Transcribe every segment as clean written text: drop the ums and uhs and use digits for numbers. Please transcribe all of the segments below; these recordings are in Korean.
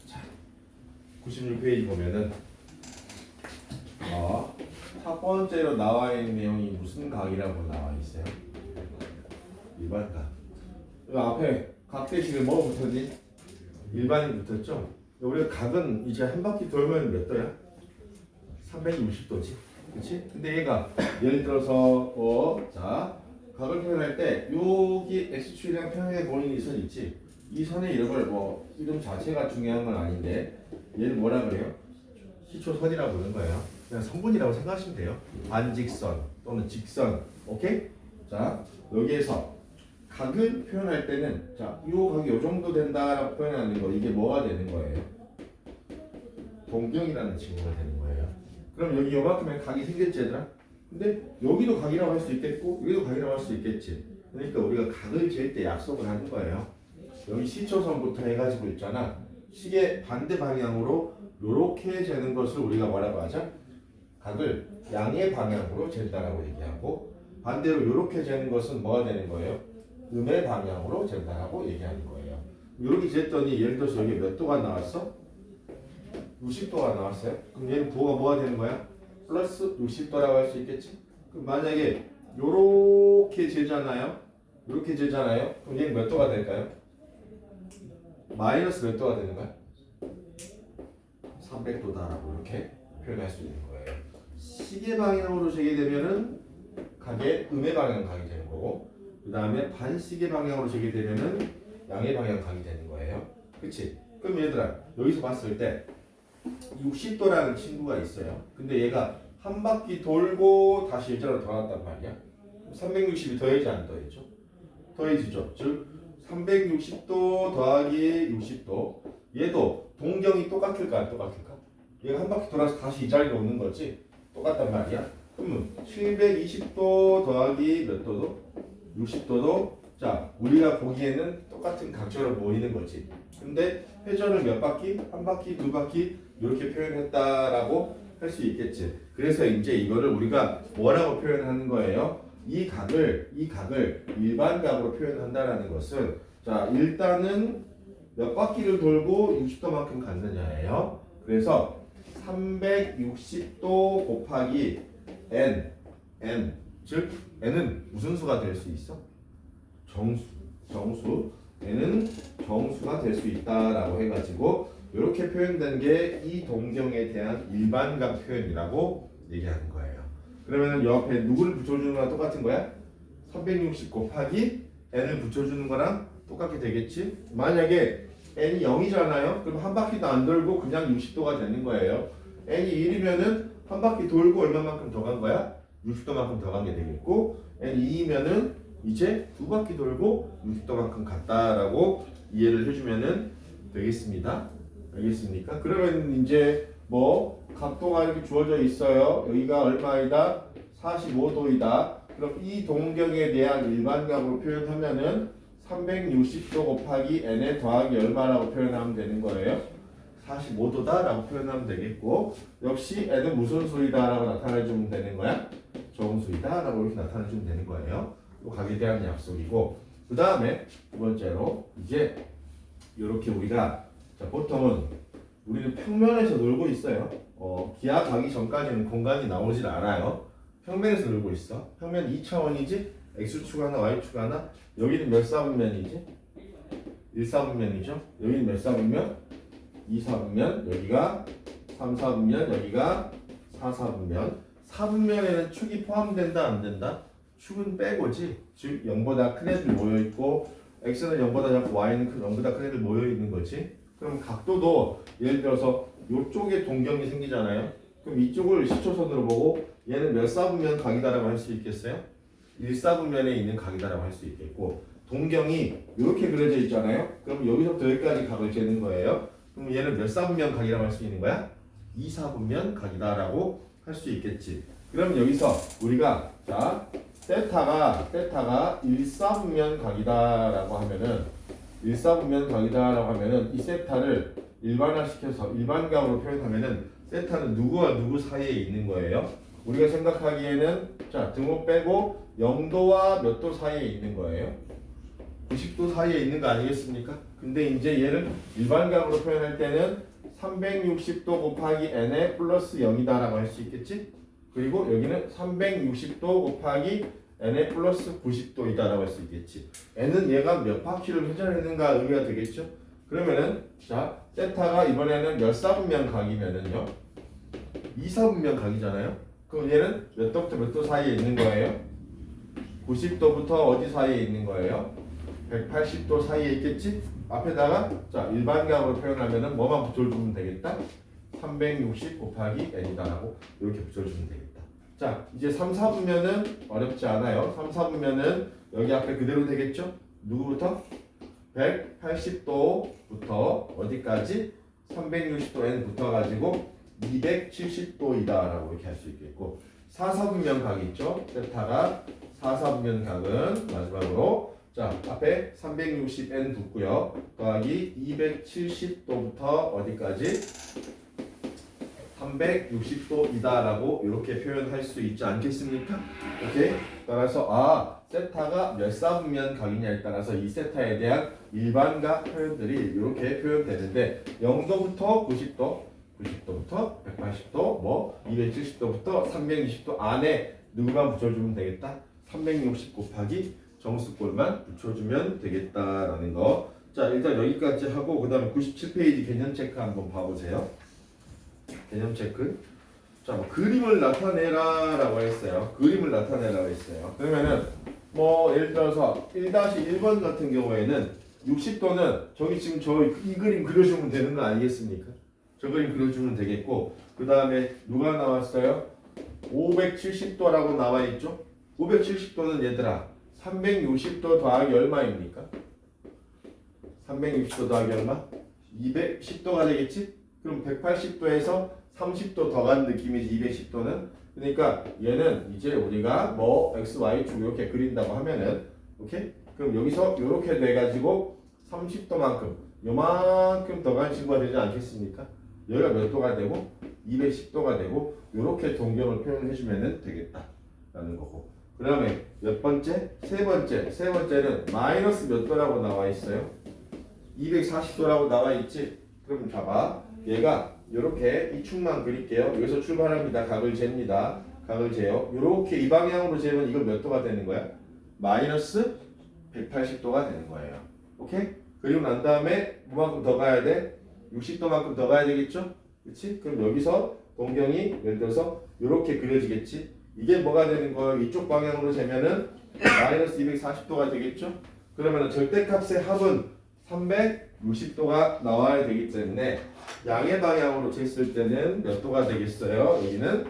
자, 96페이지 보면은 첫 번째로 나와 있는 내용이 무슨 각이라고 나와 있어요? 일반각. 그 앞에 각 대신에 뭐 붙었니? 일반이 붙었죠? 우리가 각은 이제 한 바퀴 돌면 몇 도야? 360도지. 그치? 근데 얘가 예를 들어서 자 각을 표현할 때 여기 x축이랑 평행에 보이는 이 선 있지? 이 선의 이름을 뭐 이름 자체가 중요한 건 아닌데 얘를 뭐라 그래요? 시초선이라고 부르는 거예요. 그냥 선분이라고 생각하시면 돼요. 반직선 또는 직선. 오케이? 자 여기에서 각을 표현할 때는 자, 이 각이 요 정도 된다라고 표현하는 거 이게 뭐가 되는 거예요? 동경이라는 친구가 되는 거예요. 그럼 여기 요만큼의 각이 생겼지 얘들아? 근데 여기도 각이라고 할 수 있겠고 여기도 각이라고 할 수 있겠지. 그러니까 우리가 각을 잴 때 약속을 하는 거예요. 여기 시초선부터 해가지고 있잖아. 시계 반대 방향으로 요렇게 재는 것을 우리가 뭐라고 하자? 각을 양의 방향으로 잰다라고 얘기하고 반대로 요렇게 재는 것은 뭐가 되는 거예요? 음의 방향으로 잰다라고 얘기하는 거예요. 요렇게 쟀더니 예를 들어서 여기 몇 도가 나왔어? 60도가 나왔어요. 그럼 얘는 부호가 뭐가 되는 거야? 플러스 60도라고 할 수 있겠지? 그럼 만약에 요렇게 재잖아요. 요렇게 재잖아요. 그럼 얘는 몇 도가 될까요? 마이너스 몇 도가 되는 거야? 300도다라고 이렇게 표현할 수 있는 거예요. 시계 방향으로 재게 되면은 각의 음의 방향 각이 되는 거고 그 다음에 반시계 방향으로 재게 되면은 양의 방향 각이 되는 거예요. 그치? 그럼 얘들아 여기서 봤을 때 60도라는 친구가 있어요. 근데 얘가 한 바퀴 돌고 다시 일자로 돌아왔단 말이야. 360이 더해지 안 더해죠? 더해지죠. 즉 360도 더하기 60도 얘도 동경이 똑같을까 안 똑같을까? 얘가 한 바퀴 돌아서 다시 이 자리로 오는 거지 똑같단 말이야. 그러면 720도 더하기 몇 도도? 60도도 자 우리가 보기에는 똑같은 각처럼 보이는 거지. 근데 회전을 몇 바퀴? 한 바퀴, 두 바퀴 이렇게 표현했다라고 할 수 있겠지. 그래서 이제 이거를 우리가 뭐라고 표현하는 거예요? 이 각을 일반각으로 표현한다라는 것은 자 일단은 몇 바퀴를 돌고 60도만큼 갔느냐예요. 그래서 360도 곱하기 n 즉 n은 무슨 수가 될 수 있어? 정수 n은 정수가 될 수 있다라고 해가지고 이렇게 표현된 게 이 동경에 대한 일반각 표현이라고 얘기하는 거예요. 그러면 옆에 누구를 붙여주는 거랑 똑같은 거야? 360 곱하기 n을 붙여주는 거랑 똑같게 되겠지? 만약에 n이 0이잖아요. 그럼 한 바퀴도 안 돌고 그냥 60도가 되는 거예요. n이 1이면은 한 바퀴 돌고 얼마만큼 더 간 거야? 60도만큼 더 간 게 되겠고 n이 2이면은 이제 두 바퀴 돌고 60도만큼 갔다라고 이해를 해주면은 되겠습니다. 알겠습니까? 그러면 이제 뭐 각도가 이렇게 주어져 있어요. 여기가 얼마이다? 45도이다. 그럼 이 동경에 대한 일반각으로 표현하면은 360도 곱하기 n에 더하기 얼마라고 표현하면 되는 거예요? 45도다 라고 표현하면 되겠고 역시 n은 무슨 수이다 라고 나타내주면 되는 거야? 정수이다 라고 이렇게 나타내주면 되는 거예요. 또 각에 대한 약속이고 그 다음에 두 번째로 이제 이렇게 우리가 자, 보통은 우리는 평면에서 놀고 있어요. 기하 가기 전까지는 공간이 나오질 않아요. 평면에서 놀고 있어. 평면 2차원이지 x축 하나 y축 하나 여기는 몇 사분면이지? 1사분면이죠. 여기는 몇 사분면? 2사분면 여기가 3사분면 여기가 4사분면 4분면에는 축이 포함된다 안 된다? 축은 빼고지. 즉 0보다 큰 애들 모여있고 x는 0보다 작고 y는 0보다 큰 애들 모여있는 거지. 그럼 각도도 예를 들어서 이쪽에 동경이 생기잖아요. 그럼 이쪽을 시초선으로 보고 얘는 몇 사분면 각이다라고 할 수 있겠어요? 1사분면에 있는 각이다라고 할 수 있겠고 동경이 이렇게 그려져 있잖아요. 그럼 여기서부터 여기까지 각을 재는 거예요. 그럼 얘는 몇 사분면 각이라고 할 수 있는 거야? 2사분면 각이다라고 할 수 있겠지. 그럼 여기서 우리가 자 세타가 1사분면 각이다라고 하면은 1사분면 각이다라고 하면은 이 세타를 일반화시켜서 일반각으로 표현하면은 세타는 누구와 누구 사이에 있는 거예요? 우리가 생각하기에는 자 등호 빼고 0도와 몇 도 사이에 있는 거예요? 90도 사이에 있는 거 아니겠습니까? 근데 이제 얘를 일반각으로 표현할 때는 360도 곱하기 n에 플러스 0이다라고 할 수 있겠지? 그리고 여기는 360도 곱하기 n에 플러스 90도이다라고 할 수 있겠지. n은 얘가 몇 바퀴를 회전했는가 의미가 되겠죠? 그러면은 자 세타가 이번에는 몇 사분면 각이면은요 2사분면 각이잖아요. 그럼 얘는 몇 도부터 몇 도 사이에 있는 거예요? 90도부터 어디 사이에 있는 거예요? 180도 사이에 있겠지? 앞에다가 자 일반각으로 표현하면은 뭐만 붙여주면 되겠다? 360 곱하기 n이다라고 이렇게 붙여주면 되겠다. 자 이제 3, 4분면은 어렵지 않아요. 3, 4분면은 여기 앞에 그대로 되겠죠? 누구부터? 180도부터 어디까지? 360도 n 붙어가지고 270도이다라고 이렇게 할 수 있겠고 4, 4분면 각이 있죠? 세타가 4, 4분면 각은 마지막으로 자 앞에 360n 붙고요. 더하기 270도부터 어디까지? 360도이다라고 이렇게 표현할 수 있지 않겠습니까? 오케이? 따라서 세타가 몇 사분면 각이냐에 따라서 이 세타에 대한 일반각 표현들이 이렇게 표현되는데 0도부터 90도, 90도부터 180도, 뭐 270도부터 360도 안에 누구만 붙여주면 되겠다? 360 곱하기 정수꼴만 붙여주면 되겠다라는 거. 자 일단 여기까지 하고 그 다음에 97페이지 개념 체크 한번 봐보세요. 개념 체크. 자, 뭐 그림을 나타내라라고 했어요. 그림을 나타내라고 했어요. 그러면은 뭐 예를 들어서 1-1번 같은 경우에는 60도는 저기 지금 이 그림 그려주면 되는 거 아니겠습니까? 저 그림 그려주면 되겠고 그 다음에 누가 나왔어요? 570도라고 나와 있죠? 570도는 얘들아 360도 더하기 얼마입니까? 360도 더하기 얼마? 210도가 되겠지? 그럼 180도에서 30도 더 간 느낌이지 210도는. 그러니까 얘는 이제 우리가 뭐 x, y 쭉 이렇게 그린다고 하면은 오케이? 그럼 여기서 이렇게 돼가지고 30도만큼 요만큼 더 간 친구가 되지 않겠습니까? 여기가 몇 도가 되고 210도가 되고 이렇게 동경을 표현해주면 되겠다라는 거고. 그 다음에 몇 번째? 세 번째는 마이너스 몇 도라고 나와 있어요? 240도라고 나와 있지? 그럼 봐봐. 얘가 이렇게 이 축만 그릴게요. 여기서 출발합니다. 각을 잽니다. 각을 재요. 이렇게 이 방향으로 재면 이거 몇 도가 되는 거야? 마이너스 180도가 되는 거예요. 오케이? 그리고 난 다음에 뭐만큼 더 가야 돼? 60도만큼 더 가야 되겠죠? 그렇지? 그럼 여기서 동경이 예를 들어서 이렇게 그려지겠지? 이게 뭐가 되는 거예요? 이쪽 방향으로 재면은 마이너스 240도가 되겠죠? 그러면 절대값의 합은 360도가 나와야 되기 때문에 양의 방향으로 쟀을 때는 몇 도가 되겠어요? 여기는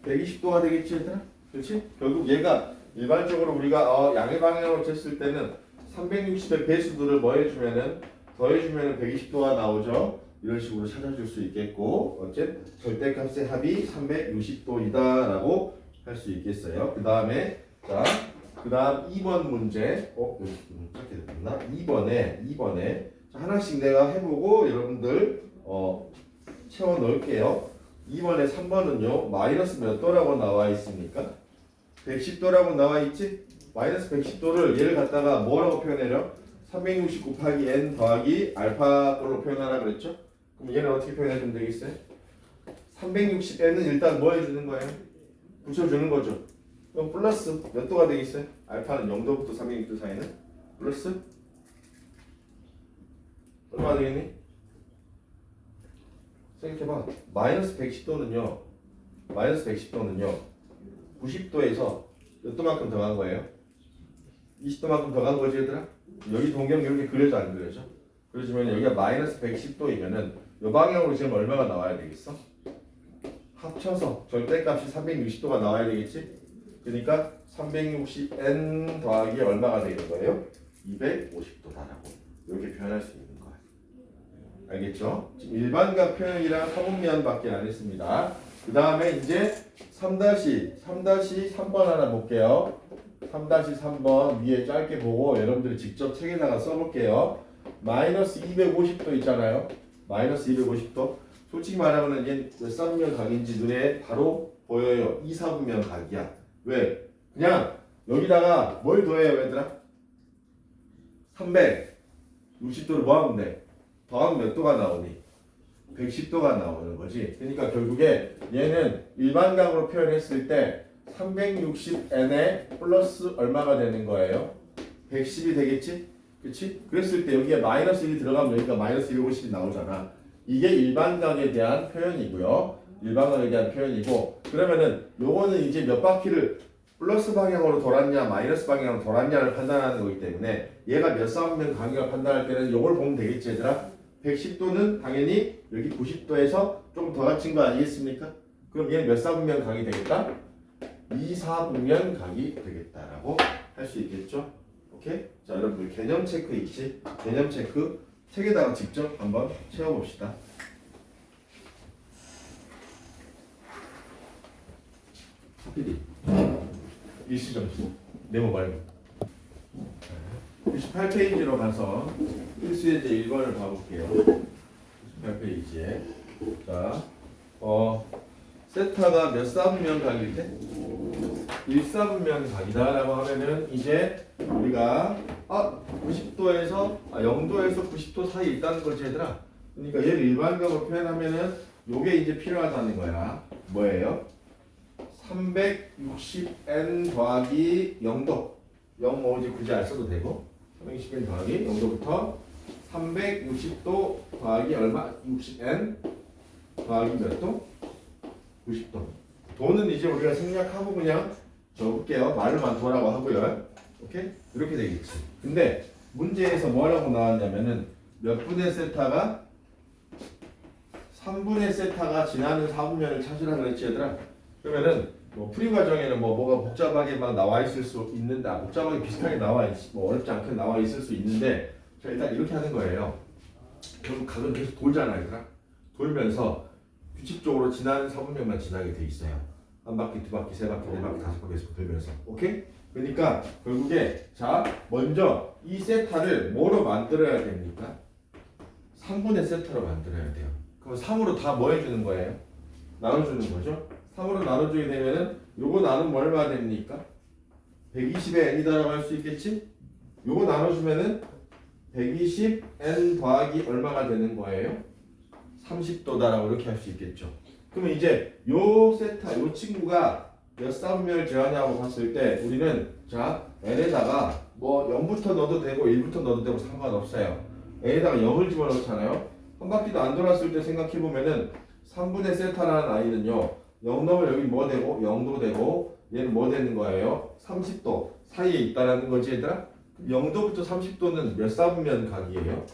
120도가 되겠지 얘들아? 그렇지? 결국 얘가 일반적으로 우리가 양의 방향으로 쟀을 때는 360의 배수들을 뭐 해주면은 더해주면은 120도가 나오죠? 이런 식으로 찾아줄 수 있겠고 어쨌든 절대값의 합이 360도이다 라고 할 수 있겠어요. 그 다음에 자 그 다음 2번 문제 이렇게 됐나? 2번에 하나씩 내가 해보고 여러분들 채워 넣을게요. 2번에 3번은요 마이너스 몇 도라고 나와 있습니까? 110도라고 나와 있지? 마이너스 110도를 얘를 갖다가 뭐라고 표현해요? 360 곱하기 n 더하기 알파 걸로 표현하라 그랬죠? 그럼 얘는 어떻게 표현해주면 되겠어요? 360n은 일단 뭐 해주는 거예요? 붙여주는 거죠. 그럼 플러스 몇 도가 되겠어요? 알파는 0도부터 360도 사이는 플러스 얼마 되겠니? 생각해봐. 마이너스 110도는요 90도에서 몇 도만큼 더 간 거예요? 20도만큼 더 간 거지 얘들아? 여기 동경 이렇게 그려져 안 그려져? 그려주면 여기가 마이너스 110도이면은 이 방향으로 지금 얼마가 나와야 되겠어? 합쳐서 절대값이 360도가 나와야 되겠지? 그러니까 360n 더하기 얼마가 되는 거예요? 250도다라고 이렇게 표현할 수 있는 거예요. 알겠죠? 지금 일반각 표현이랑 사분면밖에 안 했습니다. 그 다음에 이제 3-3번 하나 볼게요. 3-3번 위에 짧게 보고 여러분들이 직접 책에다가 써볼게요. 마이너스 250도 있잖아요. 마이너스 250도. 솔직히 말하면 얘 몇 사분면 각인지 눈에 바로 보여요. 2사분면 각이야. 왜? 그냥 여기다가 뭘 더해요 얘들아? 360도를 뭐 하면 돼? 더하면 몇 도가 나오니? 110도가 나오는 거지. 그러니까 결국에 얘는 일반각으로 표현했을 때 360n에 플러스 얼마가 되는 거예요? 110이 되겠지? 그치? 그랬을 때 여기에 마이너스 1이 들어가면 여기가 마이너스 150이 나오잖아. 이게 일반각에 대한 표현이고요. 일반각에 대한 표현이고, 그러면은 요거는 이제 몇 바퀴를 플러스 방향으로 돌았냐 마이너스 방향으로 돌았냐를 판단하는 거기 때문에 얘가 몇 쌍면 간격을 판단할 때는 요걸 보면 되겠지 얘들아. 110도는 당연히 여기 90도에서 좀 더 갖춘 거 아니겠습니까? 그럼 얘는 몇 쌍면 각이 되겠다? 2, 4분면 각이 되겠다라고 할 수 있겠죠? 오케이? 자, 여러분들 개념 체크 있지? 개념 체크 책에다가 직접 한번 채워봅시다. PD 일시정지 네모 말고 98페이지로 가서 필수예제 1번을 봐볼게요. 98페이지에 자, 세타가 몇 사분면 각일 때? 1사분면 각이다라고 하면은 이제 우리가 90도에서 0도에서 90도 사이에 있다는 거지 얘들아. 그러니까 얘를 일반적으로 표현하면은 요게 이제 필요하다는 거야. 뭐예요? 360n 더하기 0도 0 뭐 이제 굳이 안 써도 되고 360n 더하기 0도부터 360도 더하기 얼마? 60n 더하기 몇 도? 90도. 도는 이제 우리가 생략하고 그냥 적을게요. 말로만 도라고 하고요. 오케이? 이렇게 되겠지. 근데 문제에서 뭐라고 나왔냐면은 몇 분의 세타가 3분의 세타가 지나는 4분면을 찾으라 그랬지 얘들아. 그러면은 뭐 풀이 과정에는 뭐가 복잡하게 막 나와 있을 수 있는데 복잡하게 비슷하게 나와 어렵지 않게 나와 있을 수 있는데 자 일단 이렇게 하는 거예요. 결국 각은 계속 돌잖아요, 얘들아. 돌면서 규칙적으로 지나는 4분면만 지나게 돼 있어요. 한 바퀴, 두 바퀴, 세 바퀴, 네 바퀴, 다섯 바퀴 계속 돌면서. 오케이? 그러니까 결국에 자 먼저 이 세타를 뭐로 만들어야 됩니까? 3분의 세타로 만들어야 돼요. 그럼 3으로 다 뭐 해주는 거예요? 나눠주는 거죠. 3으로 나눠주게 되면은 요거 나누면 얼마 됩니까? 120의 n이다라고 할 수 있겠지? 요거 나눠주면은 120n 더하기 얼마가 되는 거예요? 30도다라고 이렇게 할 수 있겠죠. 그러면 이제 요 세타, 요 친구가 몇 사분면을 제하냐고 봤을 때 우리는 자 n에다가 뭐 0부터 넣어도 되고 1부터 넣어도 되고 상관없어요. n에다가 0을 집어넣잖아요. 한 바퀴도 안 돌았을 때 생각해보면은 3분의 세타라는 아이는요 0 넣으면 여기 뭐 되고 0도 되고 얘는 뭐 되는 거예요? 30도 사이에 있다라는 거지 얘들아. 0도부터 30도는 몇 사분면 각이에요?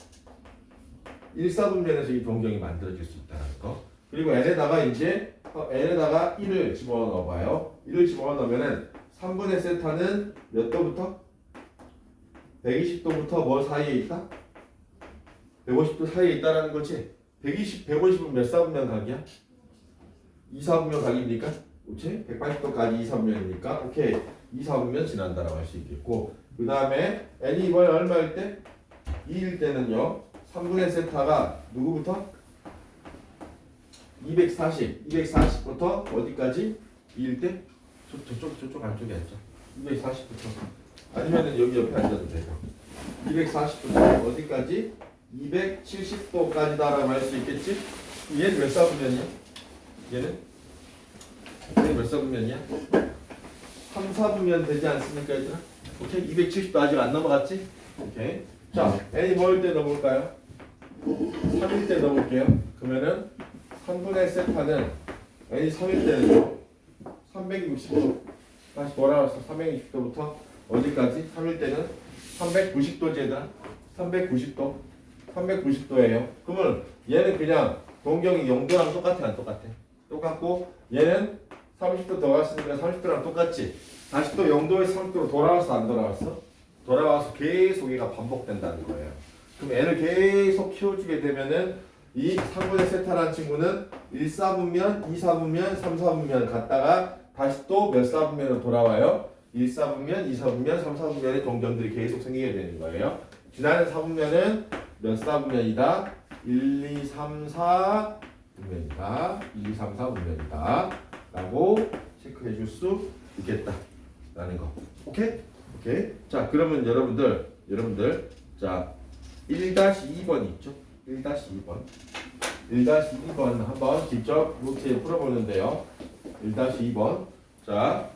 1사분면에서 이 동경이 만들어질 수 있다는 거. 그리고 n에다가 이제 n에다가 1을 집어넣어 봐요. 1을 집어넣으면은 3분의 세타는 몇 도부터? 120도부터 뭐 사이에 있다? 150도 사이에 있다라는 거지. 150은 몇 사분면 각이야? 2사분면 각입니까? 그렇지? 180도까지 2사분면이니까 오케이. 2사분면 지난다라고 할 수 있겠고 그 다음에 n이 이번에 얼마일 때? 2일 때는요 3분의 세타가 누구부터? 240부터 어디까지? 2일 때? 저쪽 안쪽에 앉자. 240부터 아니면은 여기 옆에 앉아도 되고 240부터 어디까지? 270도까지다라고 할 수 있겠지? 얘는 몇 사분면이야? 얘는 몇 사분면이야? 3, 4분면 되지 않습니까 얘들아? 오케이? 270도 아직 안 넘어갔지? 오케이. 자, n이 뭐일 때 넣어볼까요? 3일 때 넣어볼게요. 그러면은 3분의 세타는 n이 3일 때는요 360도 다시 돌아와서 360도부터 어디까지? 3일 때는 390도 제다 390도 390도예요. 그러면 얘는 그냥 동경이 0도랑 똑같아 안 똑같아? 똑같고 얘는 30도 더 갔으니까 30도랑 똑같지? 다시 또 0도에서 30도로 돌아왔어 안 돌아왔어? 돌아와서 계속 얘가 반복된다는 거예요. 그럼 얘를 계속 키워주게 되면은 이 3분의 세타라는 친구는 1사분면, 2사분면, 3사분면 갔다가 다시 또 몇 사분면으로 돌아와요? 1사분면, 2사분면, 3사분면의 동경들이 계속 생기게 되는 거예요. 지나는 사분면은 몇 사분면이다? 1, 2, 3, 4분면이다. 1, 2, 3, 4분면이다. 라고 체크해 줄 수 있겠다. 라는 거. 오케이? 오케이. 자, 그러면 여러분들 자, 1-2번 있죠? 1-2번. 1-2번 한번 직접 노트에 풀어보는데요. 1-2번. 자,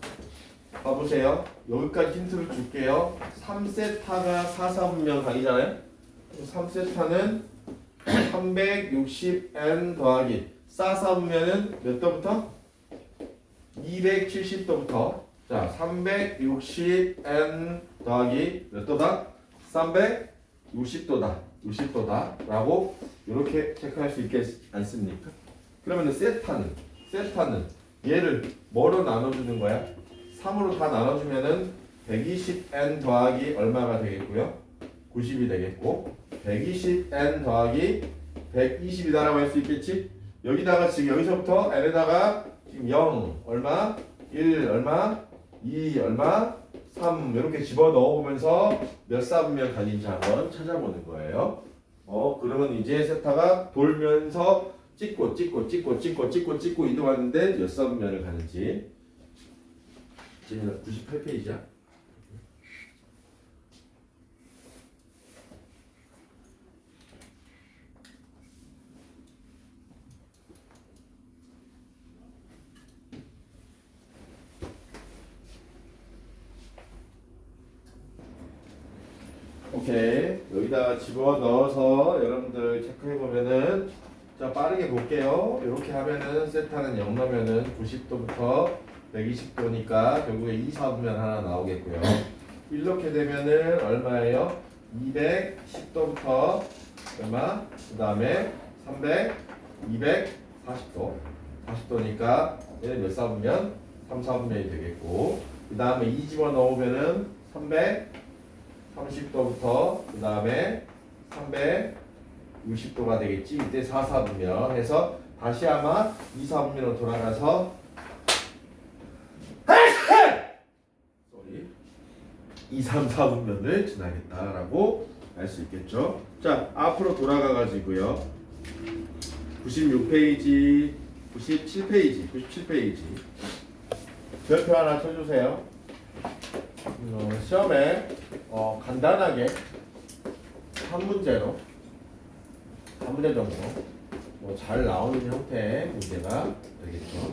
봐보세요. 여기까지 힌트를 줄게요. 3세타가 4사분면 강이잖아요. 3세타는 360n 더하기 4사분면은 몇 도부터? 270도부터. 자, 360n 더하기 몇 도다? 360도다. 60도다. 라고 이렇게 체크할 수 있겠지 않습니까? 그러면 세타는 얘를 뭐로 나눠주는 거야? 3으로 다 나눠주면은 120n 더하기 얼마가 되겠고요? 90이 되겠고 120n 더하기 120이다라고 할 수 있겠지? 여기다가 지금 여기서부터 n에다가 지금 0 얼마? 1 얼마? 2 얼마? 3 이렇게 집어 넣어보면서 몇 사분면 가진지 한번 찾아보는 거예요. 그러면 이제 세타가 돌면서 찍고 이동하는데 몇 사분면을 가는지. 지금 98페이지야. 오케이. 여기다가 집어넣어서 여러분들 체크해보면은 자 빠르게 볼게요. 이렇게 하면은 세타는 0 넣으면은 90도부터 120도니까 결국에 2, 4분면 하나 나오겠고요. 이렇게 되면은 얼마예요? 210도부터 얼마? 그 다음에 300, 240도 40도니까 얘는 몇 사분면? 3, 4분면이 되겠고 그 다음에 2 집어넣으면은 330도부터 그 다음에 360도가 되겠지. 이때 4, 4분면 해서 다시 아마 2, 4분면으로 돌아가서 2, 3, 4분면을 지나겠다라고 알 수 있겠죠. 자, 앞으로 돌아가 가지고요. 96페이지, 97페이지. 별표 하나 쳐주세요. 시험에 간단하게 한 문제 정도 잘 나오는 형태의 문제가 되겠죠.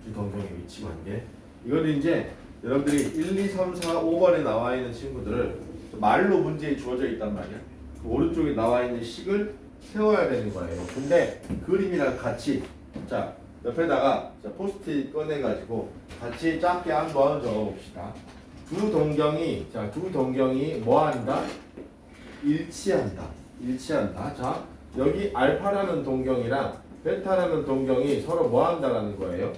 주동정의 위치 관계. 이거는 이제 여러분들이 1, 2, 3, 4, 5번에 나와 있는 친구들을 말로 문제에 주어져 있단 말이야. 그 오른쪽에 나와 있는 식을 세워야 되는 거예요. 근데 그림이랑 같이 자 옆에다가 포스트잇 꺼내가지고 같이 짧게 한번 적어봅시다. 두 동경이 뭐한다? 일치한다. 자 여기 알파라는 동경이랑 베타라는 동경이 서로 뭐한다라는 거예요?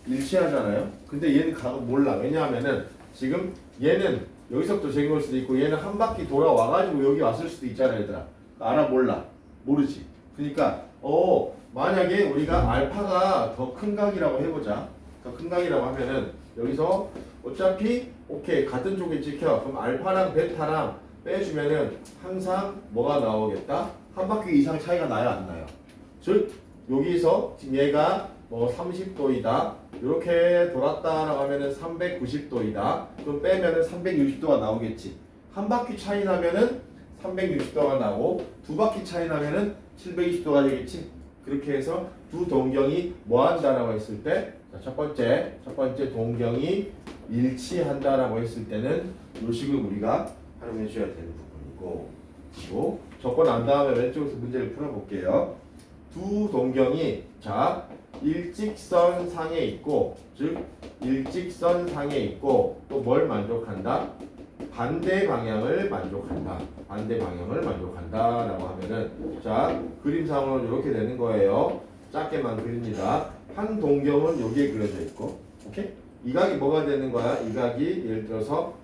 일치하잖아요. 근데 얘는 몰라. 왜냐하면은 지금 얘는 여기서부터 제거할 수도 있고 얘는 한 바퀴 돌아와가지고 여기 왔을 수도 있잖아 얘들아. 알아 몰라? 모르지. 그러니까 만약에 우리가 알파가 더 큰 각이라고 해보자. 더 큰 각이라고 하면은 여기서 어차피 오케이 같은 쪽에 찍혀. 그럼 알파랑 베타랑 빼주면은 항상 뭐가 나오겠다? 한 바퀴 이상 차이가 나요 안 나요? 즉 여기서 지금 얘가 30도이다. 이렇게 돌았다라고 하면은 390도이다. 그럼 빼면은 360도가 나오겠지. 한 바퀴 차이 나면은 360도가 나고 두 바퀴 차이 나면은 720도가 되겠지. 그렇게 해서 두 동경이 뭐 한다라고 했을 때, 첫 번째 동경이 일치한다라고 했을 때는 이 식을 우리가 활용해 줘야 되는 부분이고, 그리고 적고 난 다음에 왼쪽에서 문제를 풀어볼게요. 두 동경이 일직선상에 있고, 즉 일직선상에 있고 또 뭘 만족한다? 반대 방향을 만족한다라고 하면은 그림상으로 이렇게 되는 거예요. 작게만 그립니다. 한 동경은 여기에 그려져 있고, 오케이? 이 각이 뭐가 되는 거야? 이 각이 예를 들어서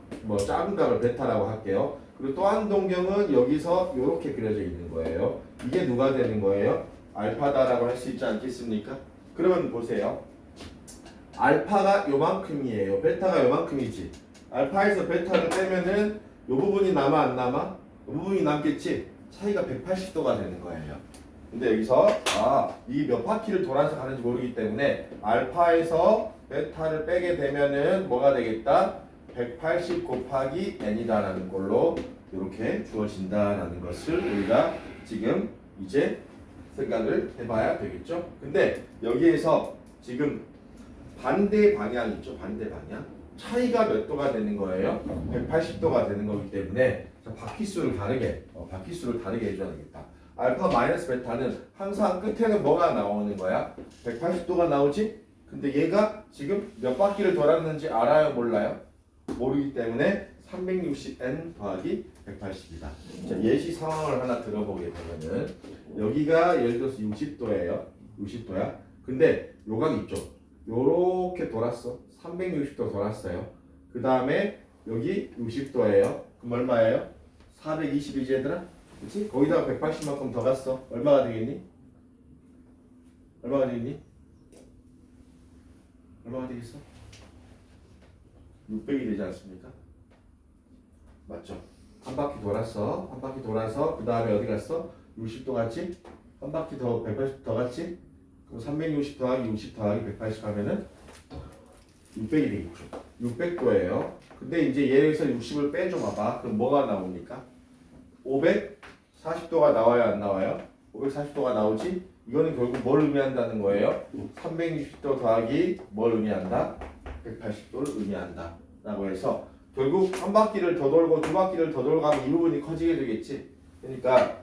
작은 각을 베타라고 할게요. 그리고 또 한 동경은 여기서 이렇게 그려져 있는 거예요. 이게 누가 되는 거예요? 알파다라고 할 수 있지 않겠습니까? 그러면 보세요. 알파가 요만큼이에요. 베타가 요만큼이지. 알파에서 베타를 빼면은 요 부분이 남아 안 남아? 요 부분이 남겠지. 차이가 180도가 되는 거예요. 근데 여기서 이 몇 바퀴를 돌아서 가는지 모르기 때문에 알파에서 베타를 빼게 되면은 뭐가 되겠다? 180 곱하기 n이다라는 걸로 이렇게 주어진다라는 것을 우리가 지금 이제 생각을 해봐야 되겠죠. 근데 여기에서 지금 반대 방향 있죠. 반대 방향. 차이가 몇 도가 되는 거예요? 180도가 되는 거기 때문에 바퀴수를 다르게 해줘야 되겠다. 알파 마이너스 베타는 항상 끝에는 뭐가 나오는 거야? 180도가 나오지? 근데 얘가 지금 몇 바퀴를 돌았는지 알아요? 몰라요? 모르기 때문에 360n 더하기 180이다. 자, 예시 상황을 하나 들어보게 되면은 여기가 예를 들어서 60도예요. 60도야. 근데 요각 있죠. 요렇게 돌았어. 360도 돌았어요. 그 다음에 여기 60도예요. 그럼 얼마예요? 420이지 얘들아? 그치? 거기다가 180만큼 더 갔어. 얼마가 되겠니? 얼마가 되겠니? 얼마가 되겠어? 600이 되지 않습니까? 맞죠? 한 바퀴 돌았어. 한 바퀴 돌아서 그 다음에 어디 갔어? 60도 갔지? 한 바퀴 더 180 더 갔지? 그럼 360 더하기 60 더하기 180 하면은 600이 되겠죠. 600도예요. 근데 이제 얘에서 60을 빼줘 봐봐. 그럼 뭐가 나옵니까? 540도가 나와요, 안 나와요? 540도가 나오지? 이거는 결국 뭘 의미한다는 거예요? 360도 더하기 뭘 의미한다? 180도를 의미한다. 라고 해서 결국 한 바퀴를 더 돌고 두 바퀴를 더 돌고 하면 이 부분이 커지게 되겠지. 그러니까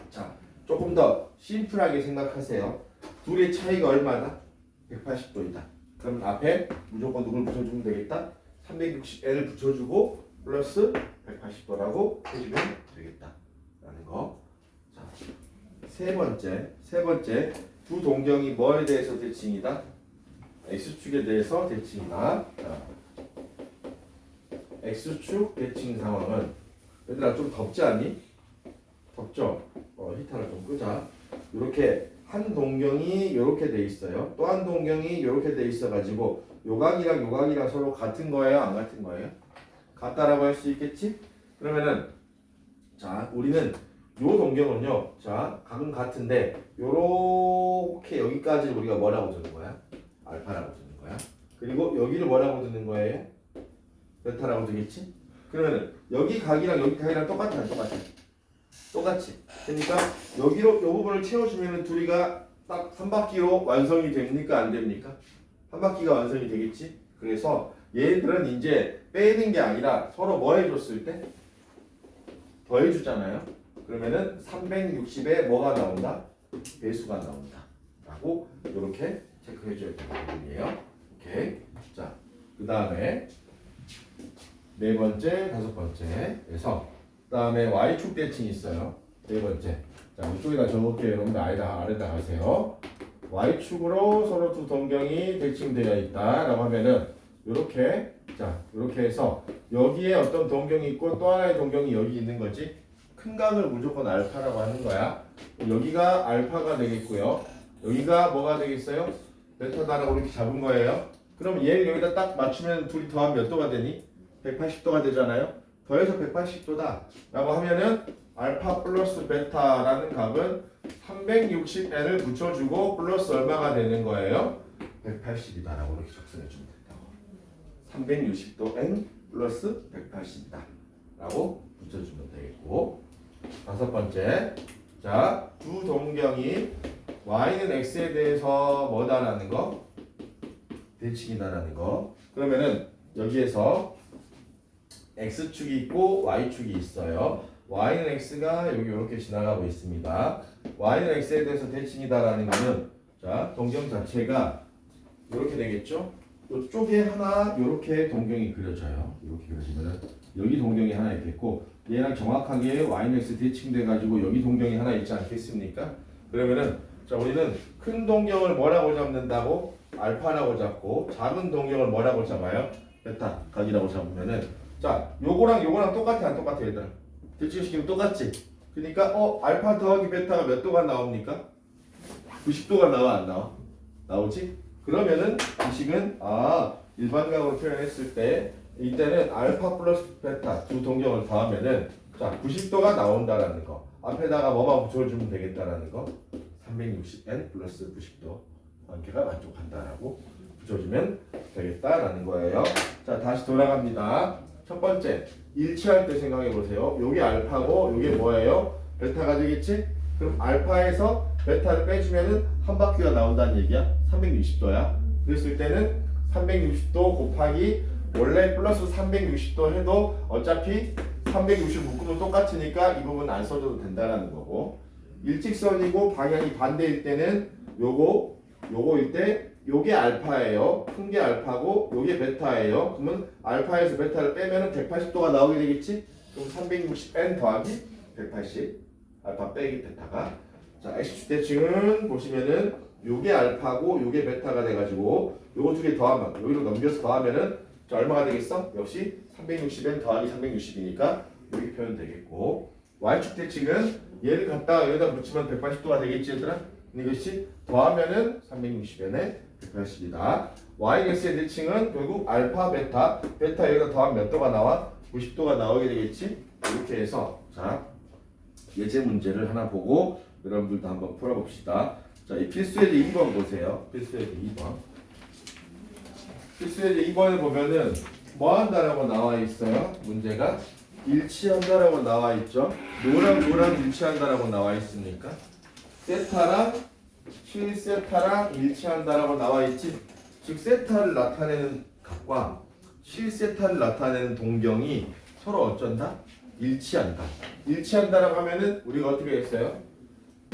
자, 조금 더 심플하게 생각하세요. 둘의 차이가 얼마나? 180도이다. 그럼 앞에 무조건 누굴 붙여주면 되겠다? 360N을 붙여주고 플러스 180도라고 해주면 되겠다. 라는 거. 자, 세 번째 두 동경이 뭐에 대해서 대칭이다? X축에 대해서 대칭이다. 자, X축 대칭 상황은 얘들아 좀 덥지 않니? 덥죠? 히터를 좀 끄자. 이렇게 한 동경이 이렇게 돼 있어요. 또 한 동경이 이렇게 돼 있어 가지고 요각이랑 요각이랑 서로 같은 거예요? 안 같은 거예요? 같다라고 할 수 있겠지? 그러면은 자, 우리는 요 동경은요. 자, 각은 같은데 요렇게 여기까지 우리가 뭐라고 두는 거야? 알파라고 두는 거야. 그리고 여기를 뭐라고 두는 거예요? 베타라고 두겠지? 그러면은 여기 각이랑 여기 각이랑 똑같아, 안 똑같아? 똑같이. 그러니까 여기로 이 부분을 채워주면 둘이가 딱 한 바퀴로 완성이 됩니까? 안 됩니까? 한 바퀴가 완성이 되겠지? 그래서 얘들은 이제 빼는 게 아니라 서로 뭐 해줬을 때? 더해주잖아요. 그러면은 360에 뭐가 나온다? 배수가 나온다. 라고 이렇게 체크해줘야 되는 부분이에요. 오케이. 자, 그 다음에 네 번째, 다섯 번째에서 그 다음에 Y축 대칭이 있어요. 네 번째. 자, 이쪽에다 적을게요. 여러분들 아래다 하세요. Y축으로 서로 두 동경이 대칭되어 있다. 라고 하면은 요렇게 자, 요렇게 해서 여기에 어떤 동경이 있고 또 하나의 동경이 여기 있는 거지. 큰 각을 무조건 알파라고 하는 거야. 여기가 알파가 되겠고요. 여기가 뭐가 되겠어요? 베타다라고 이렇게 잡은 거예요. 그럼 얘를 여기다 딱 맞추면 둘이 더하면 몇 도가 되니? 180도가 되잖아요. 더해서 180도다 라고 하면은 알파 플러스 베타라는 값은 360n을 붙여주고 플러스 얼마가 되는 거예요? 180이다 라고 이렇게 적성해주면 된다고. 360도 n 플러스 180이다 라고 붙여주면 되겠고, 다섯 번째, 자, 두 동경이 y는 x에 대해서 뭐다라는 거? 대칭이다라는 거. 그러면은 여기에서 x축이 있고 y축이 있어요. y는 x가 여기 이렇게 지나가고 있습니다. y는 x에 대해서 대칭이다라는 거는 자, 동경 자체가 이렇게 되겠죠? 이쪽에 하나 이렇게 동경이 그려져요. 이렇게 그려지면은 여기 동경이 하나 있겠고 얘랑 정확하게 y는 x 대칭돼 가지고 여기 동경이 하나 있지 않겠습니까? 그러면은 자, 우리는 큰 동경을 뭐라고 잡는다고? 알파라고 잡고 작은 동경을 뭐라고 잡아요? 베타 각이라고 잡으면은 자, 요거랑 똑같아 안 똑같아 얘들아? 대칭시키면 똑같지? 그러니까 알파 더하기 베타가 몇 도가 나옵니까? 90도가 나와 안 나와? 나오지? 그러면은 이 식은 일반각으로 표현했을 때 이때는 알파 플러스 베타 두 동경을 더하면은 자, 90도가 나온다라는 거. 앞에다가 뭐만 붙여주면 되겠다라는 거. 360n 플러스 90도 관계가 만족한다라고 붙여주면 되겠다라는 거예요. 자, 다시 돌아갑니다. 첫 번째 일치할 때 생각해 보세요. 요게 알파고 요게 뭐예요? 베타가 되겠지? 그럼 알파에서 베타를 빼주면은 한 바퀴가 나온다는 얘기야. 360도야. 그랬을 때는 360도 곱하기 원래 플러스 360도 해도 어차피 360 묶으면 똑같으니까 이 부분 안 써줘도 된다는 거고, 일직선이고 방향이 반대일 때는 요거일 때 요게 알파예요. 큰 게 알파고 요게 베타예요. 그러면 알파에서 베타를 빼면은 180도가 나오게 되겠지? 그럼 360n 더하기 180 알파 빼기 베타가, 자 x축 대칭은 보시면은 요게 알파고 요게 베타가 돼가지고 요거 두 개 더하면 여기로 넘겨서 더하면은 자 얼마가 되겠어? 역시 360n 더하기 360이니까 이렇게 표현 되겠고, y축 대칭은 얘를 갖다가 여기다 붙이면 180도가 되겠지 얘들아? 이것이 더하면은 360n에 180이다. yx의 대칭은 결국 알파 베타 여기다 더하면 몇 도가 나와? 90도가 나오게 되겠지? 이렇게 해서 자 예제 문제를 하나 보고 여러분들도 한번 풀어봅시다. 자, 이 필수예제 2번 보세요. 필수예제 2번. 필수예제 2번을 보면은 뭐 한다라고 나와 있어요? 문제가 일치한다라고 나와 있죠. 노랑 일치한다라고 나와 있으니까 세타랑 실세타랑 일치한다라고 나와 있지. 즉 세타를 나타내는 값과 실세타를 나타내는 동경이 서로 어쩐다? 일치한다. 일치한다라고 하면은 우리가 어떻게 했어요?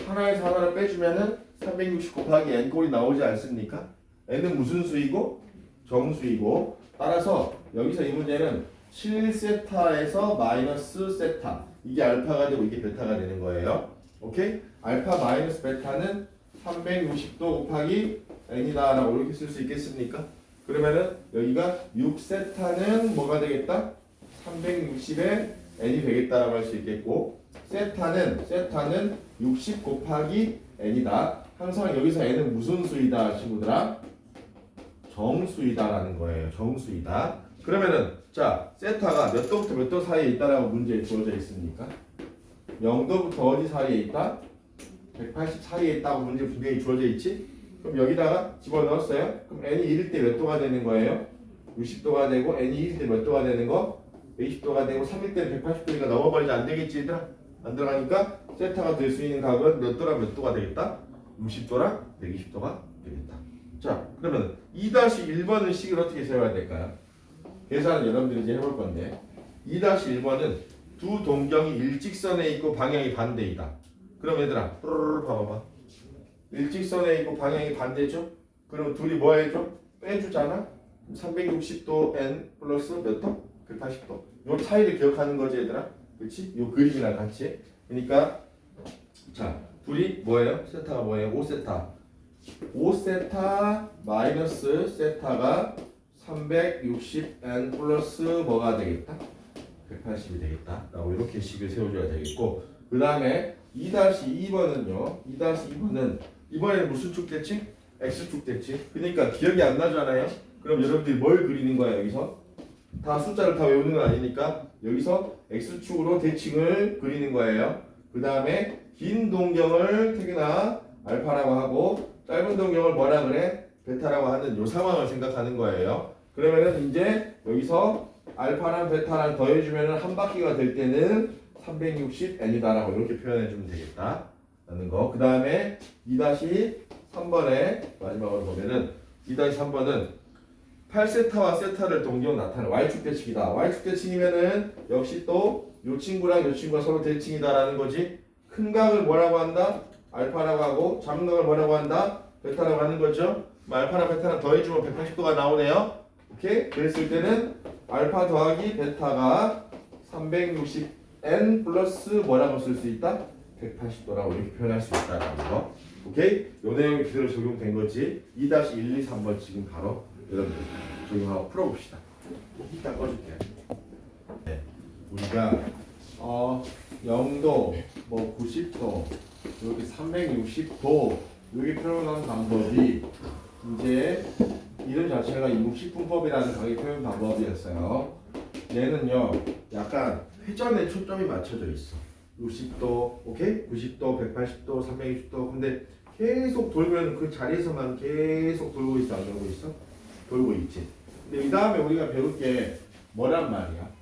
하나에서 하나를 빼주면은 360 곱하기 n 꼴이 나오지 않습니까? n은 무슨 수이고? 정수이고, 따라서 여기서 이 문제는 7세타에서 마이너스 세타, 이게 알파가 되고 이게 베타가 되는 거예요. 오케이? 알파 마이너스 베타는 360도 곱하기 n이다 라고 이렇게 쓸 수 있겠습니까? 그러면은 여기가 6세타는 뭐가 되겠다? 360에 n이 되겠다라고 할 수 있겠고, 세타는 60 곱하기 n이다. 항상 여기서 n은 무슨 수이다 친구들아? 정수이다라는 거예요. 정수이다. 그러면은 자 세타가 몇 도부터 몇 도 사이에 있다라고 문제에 주어져 있습니까? 0도부터 어디 사이에 있다? 180 사이에 있다고 문제 분명히 주어져 있지? 그럼 여기다가 집어넣었어요. 그럼 n이 1일 때 몇 도가 되는 거예요? 60도가 되고, n이 2일 때 몇 도가 되는 거? 120도가 되고, 3일 때는 180도니까 넘어버리지 안 되겠지 얘들아? 안 들어가니까 세타가 될 수 있는 값은 몇 도랑 몇 도가 되겠다? 60도랑 120도가 되겠다. 자, 그러면 2-1번은 식을 어떻게 세워야 될까요? 계산은 여러분들이 이제 해볼 건데, 2-1번은 두 동경이 일직선에 있고 방향이 반대이다. 그럼 얘들아, 봐봐봐. 일직선에 있고 방향이 반대죠? 그럼 둘이 뭐 해줘? 빼주잖아? 360도 n 플러스 몇 도? 180도. 요 차이를 기억하는 거지 얘들아? 그렇지? 요 그림이랑 같이. 그러니까 자, 둘이 뭐예요? 세타가 뭐예요? 5세타. 5세타 마이너스 세타가 360n 플러스 뭐가 되겠다? 180이 되겠다. 라고 이렇게 식을 세워줘야 되겠고, 그 다음에 2-2번은요. 2-2번은 이번에는 무슨 축 됐지? X축 됐지. 그러니까 기억이 안 나잖아요. 그럼 여러분들이 뭘 그리는 거야 여기서? 다 숫자를 다 외우는 건 아니니까 여기서 X축으로 대칭을 그리는 거예요. 그 다음에 긴 동경을 태균아 알파라고 하고, 짧은 동경을 뭐라 그래? 베타라고 하는 요 상황을 생각하는 거예요. 그러면은 이제 여기서 알파랑 베타랑 더해주면은 한 바퀴가 될 때는 360n이다라고 이렇게 표현해주면 되겠다 라는 거. 그 다음에 2-3번에 마지막으로 보면은 2-3번은 8세타와 세타를 동경 나타내는 y축 대칭이다. y축 대칭이면은 역시 또 요 친구랑 요 친구가 서로 대칭이다라는 거지. 큰 각을 뭐라고 한다? 알파라고 하고, 작은 각을 뭐라고 한다? 베타라고 하는 거죠. 알파랑 베타랑 더해주면 180도가 나오네요. 오케이? 그랬을 때는 알파 더하기 베타가 360n 플러스 뭐라고 쓸 수 있다? 180도라고 이렇게 표현할 수 있다라는 거. 오케이? 요 내용이 그대로 적용된 거지. 2-1, 2, 3번 지금 바로 여러분들 적용하고 풀어봅시다. 이따 꺼줄게요. 네. 우리가 0도, 뭐 90도, 여기 360도 여기 표현하는 방법이 이제 이름 자체가 60분법이라는 강의 표현 방법이었어요. 얘는요 약간 회전에 초점이 맞춰져 있어. 60도, 오케이? 90도, 180도, 360도. 근데 계속 돌면 그 자리에서만 계속 돌고 있어, 안 돌고 있어? 돌고 있지. 근데 이 다음에 우리가 배울 게 뭐란 말이야?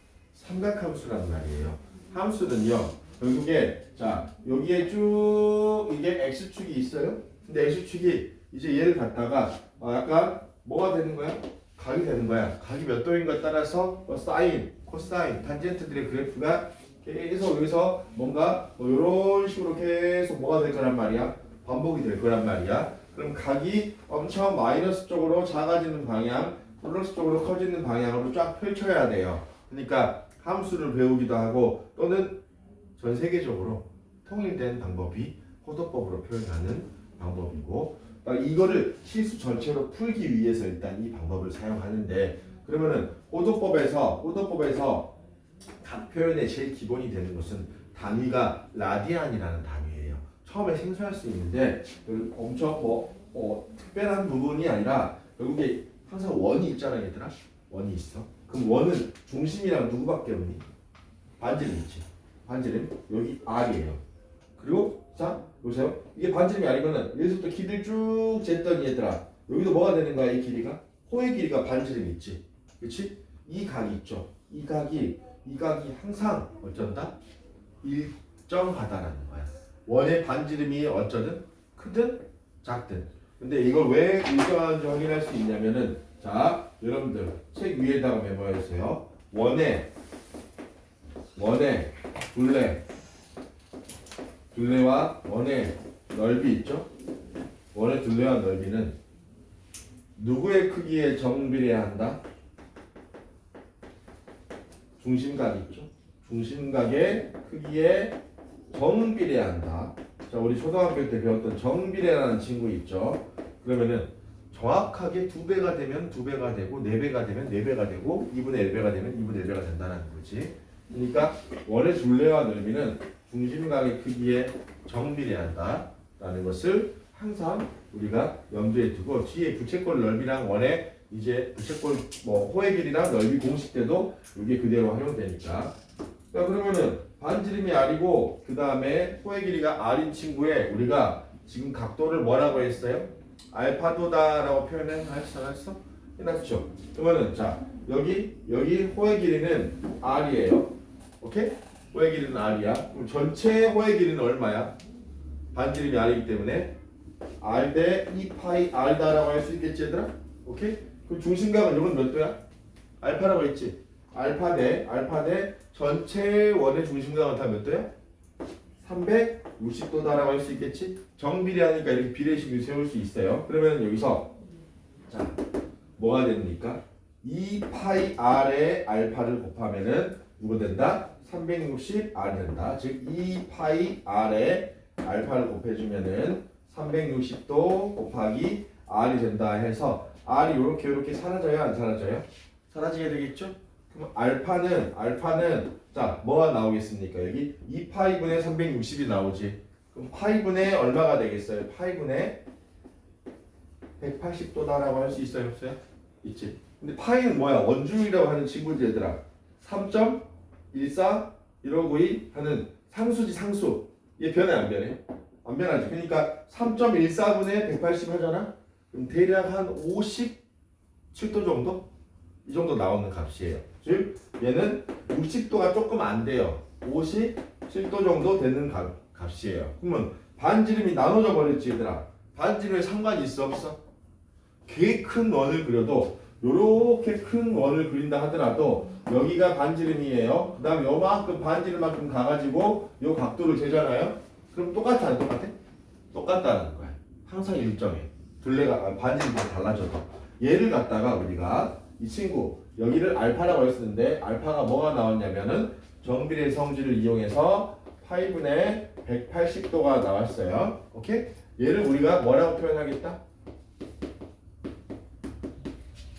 삼각함수란 말이에요. 함수는요. 결국에 자 여기에 쭉 이게 x축이 있어요. 근데 x축이 이제 얘를 갖다가 약간 뭐가 되는 거야? 각이 되는 거야. 각이 몇 도인가 따라서 사인, 코사인, 탄젠트들의 그래프가 계속 여기서 뭔가 이런 식으로 계속 뭐가 될 거란 말이야. 반복이 될 거란 말이야. 그럼 각이 엄청 마이너스 쪽으로 작아지는 방향, 플러스 쪽으로 커지는 방향으로 쫙 펼쳐야 돼요. 그러니까 함수를 배우기도 하고 또는 전 세계적으로 통일된 방법이 호도법으로 표현하는 방법이고 이거를 실수 전체로 풀기 위해서 일단 이 방법을 사용하는데 그러면은 호도법에서 각 표현의 제일 기본이 되는 것은 단위가 라디안이라는 단위예요. 처음에 생소할 수 있는데 엄청 특별한 부분이 아니라 결국에 항상 원이 있잖아 얘들아. 원이 있어. 그럼 원은 중심이랑 누구밖에 없니? 반지름 있지. 반지름 여기 R이에요. 그리고 자 보세요. 이게 반지름이 아니면은 여기서부터 길이를 쭉 쟀더니 얘들아 여기도 뭐가 되는 거야? 이 길이가 호의 길이가 반지름이 있지. 그렇지? 이 각이 있죠. 이 각이 항상 어쩐다? 일정하다라는 거야. 원의 반지름이 어쩌든 크든 작든. 근데 이걸 왜 일정한지 확인할 수 있냐면은 자 여러분들 책 위에다가 메모해주세요. 원의 둘레와 원의 넓이 있죠? 원의 둘레와 넓이는 누구의 크기에 정비례한다? 중심각 있죠? 중심각의 크기에 정비례한다. 자, 우리 초등학교 때 배웠던 정비례라는 친구 있죠? 그러면은 정확하게 2배가 되면 2배가 되고 4배가 되면 4배가 되고 2분의 1배가 되면 2분의 1배가 된다는 거지. 그러니까 원의 둘레와 넓이는 중심각의 크기에 정비례한다라는 것을 항상 우리가 염두에 두고 뒤에 부채꼴 넓이랑 원의 이제 부채꼴 호의 길이랑 넓이 공식 때도 이게 그대로 활용되니까. 자 그러면은 반지름이 R이고 그 다음에 호의 길이가 R인 친구에 우리가 지금 각도를 뭐라고 했어요? 알파도다라고 표현했어? 해놨죠. 그러면은 자 여기 호의 길이는 R이에요. 오케이? 호의 길이는 R이야. 그럼 전체 호의 길이는 얼마야? 반지름이 R이기 때문에 R 대 2파이 R다라고 할 수 있겠지 얘들아? 오케이? 그럼 중심각은 이건 몇 도야? 알파라고 했지? 알파 대 전체 원의 중심각은 다 몇 도야? 360도다라고 할 수 있겠지? 정비례하니까 이렇게 비례식을 세울 수 있어요. 그러면 여기서 자 뭐가 됩니까? 2파이 R에 알파를 곱하면은 누구 된다? 360R이 된다. 즉 2파이 R에 알파를 곱해주면은 360도 곱하기 R이 된다 해서 R이 요렇게 사라져요? 안 사라져요? 사라지게 되겠죠? 그럼 알파는 자 뭐가 나오겠습니까? 여기 2파이분의 360이 나오지. 그럼 파이분의 얼마가 되겠어요? 파이분의 180도다라고 할 수 있어요? 없어요? 있지. 근데 파이는 뭐야? 원주율이라고 하는 친구들 얘들아. 3.141592 하는 상수지 상수. 얘 변해 안 변해? 안 변하지. 그러니까 3.14분의 180 하잖아. 그럼 대략 한 57도 정도? 이 정도 나오는 값이에요. 즉 얘는 60도가 조금 안 돼요. 57도 정도 되는 값이에요. 그러면 반지름이 나눠져 버렸지 얘들아. 반지름에 상관이 있어 없어? 꽤 큰 원을 그려도 요렇게 큰 원을 그린다 하더라도 여기가 반지름이에요. 그 다음에 요만큼 반지름만큼 가가지고 요 각도를 재잖아요. 그럼 똑같아 안 똑같아? 똑같다는 거야. 항상 일정해. 둘레가 반지름이 달라져도 얘를 갖다가 우리가 이 친구 여기를 알파라고 했었는데 알파가 뭐가 나왔냐면은 정비례 성질을 이용해서 파이분의 180도가 나왔어요. 오케이? 얘를 우리가 뭐라고 표현하겠다?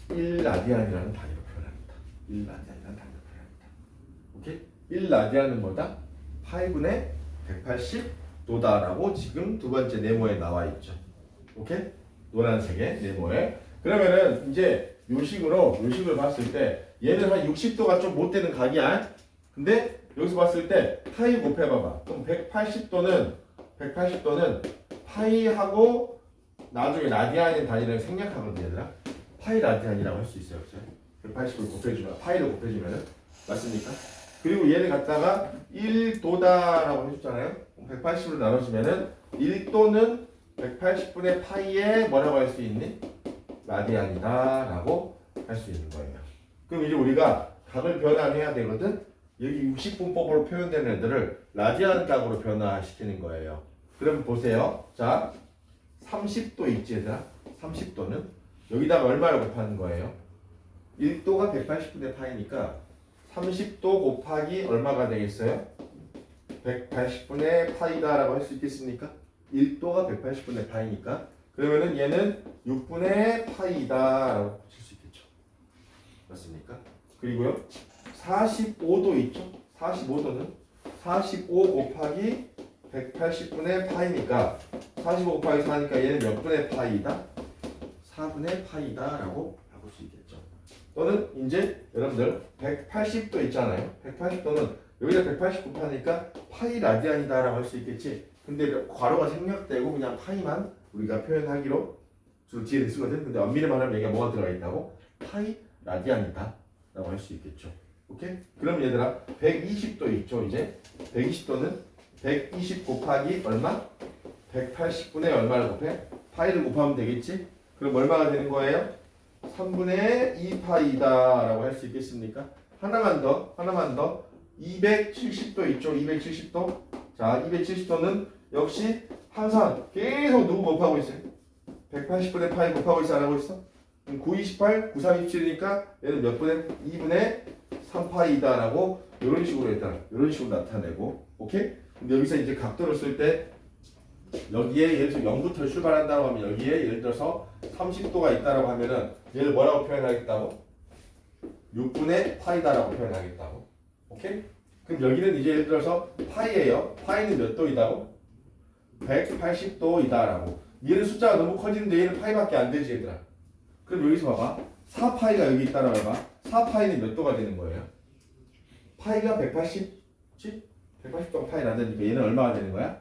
1라디안이라는 단위로 표현합니다. 1라디안이라는 단위로 표현합니다. 오케이? 1라디안은 뭐다? 파이분의 180도다라고 지금 두 번째 네모에 나와 있죠. 오케이? 노란색의 네모에. 그러면은 이제 요식을 봤을 때 얘는 한 60도가 좀 못 되는 각이야. 근데 여기서 봤을 때 파이 곱해봐봐. 그럼 180도는 파이하고 나중에 라디안의 단위를 생략하거든 얘들아. 파이 라디안이라고 할 수 있어요. 180을 곱해주면 파이를 곱해주면은 맞습니까? 그리고 얘를 갖다가 1도다라고 해줬잖아요. 180으로 나눠주면은 1도는 180분의 파이에 뭐라고 할 수 있니? 라디안이다라고 할 수 있는 거예요. 그럼 이제 우리가 각을 변환해야 되거든. 여기 60분법으로 표현된 애들을 라디안 각으로 변화시키는 거예요. 그럼 보세요. 자, 30도 있지 얘들아? 30도는 여기다가 얼마를 곱하는 거예요? 1도가 180분의 파이니까 30도 곱하기 얼마가 되겠어요? 180분의 파이다라고 할 수 있겠습니까? 1도가 180분의 파이니까 그러면은 얘는 6분의 파이다라고 붙일 수 있겠죠. 맞습니까? 그리고요 45도 있죠? 45도는 45 곱하기 180분의 파이니까 45 곱하기 4니까 얘는 몇 분의 파이다? 4분의 파이다라고 바꿀 수 있겠죠. 또는 이제 여러분들 180도 있잖아요. 180도는 여기다 180 곱하니까 파이 라디안이다라고 할 수 있겠지. 근데 괄호가 생략되고 그냥 파이만 우리가 표현하기로 주로 뒤에 쓰거든. 근데 엄밀히 말하면 여기가 뭐가 들어가 있다고? 파이 라디안이다 라고 할 수 있겠죠. 오케이? 그럼 얘들아 120도 있죠. 이제 120도는 120 곱하기 얼마? 180분의 얼마를 곱해? 파이를 곱하면 되겠지? 그럼 얼마가 되는 거예요? 3분의 2파이다 라고 할 수 있겠습니까? 하나만 더 270도 있죠. 270도. 자, 270도는 역시 항상 계속 누구 곱하고 있어요? 180분의 파이 곱하고 있어 안 하고 있어? 928, 9327이니까 얘는 몇 분의? 2분의 3파이다 라고 이런 식으로 일단 이런 식으로 나타내고 오케이? 근데 여기서 이제 각도를 쓸 때 여기에 예를 들어서 0부터 출발한다고 하면 여기에 예를 들어서 30도가 있다라고 하면은 얘를 뭐라고 표현하겠다고? 6분의 파이다라고 표현하겠다고. 오케이? 그럼 여기는 이제 예를 들어서 파이예요. 파이는 몇 도이다고? 180도이다라고. 얘는 숫자가 너무 커지는데 얘는 파이밖에 안 되지 얘들아. 그럼 여기서 봐봐. 4파이가 여기 있다라고 해봐. 4파이는 몇 도가 되는 거예요? 파이가 180지? 180도가 파이 나되니까 얘는 얼마가 되는 거야?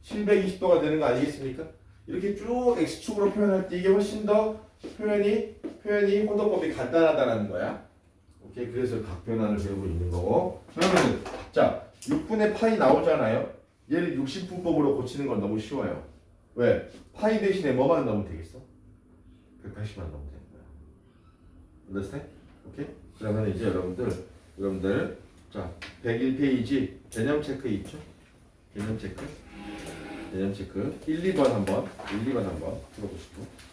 720도가 되는 거 아니겠습니까? 이렇게 쭉 X축으로 표현할 때 이게 훨씬 더 표현이 혼동법이 간단하다는 거야. 오케이, 그래서 각 변환을 배우고 있는 거고. 그러면 자 6분의 파이 나오잖아요. 얘를 60분법으로 고치는 건 너무 쉬워요. 왜? 파이 대신에 뭐만 넣으면 되겠어? 180만 넣으면 되는 거야. understand? 오케이? 그러면 이제 여러분들 자 101페이지 개념 체크 있죠? 개념 체크 1, 2번 한번 풀어보시고.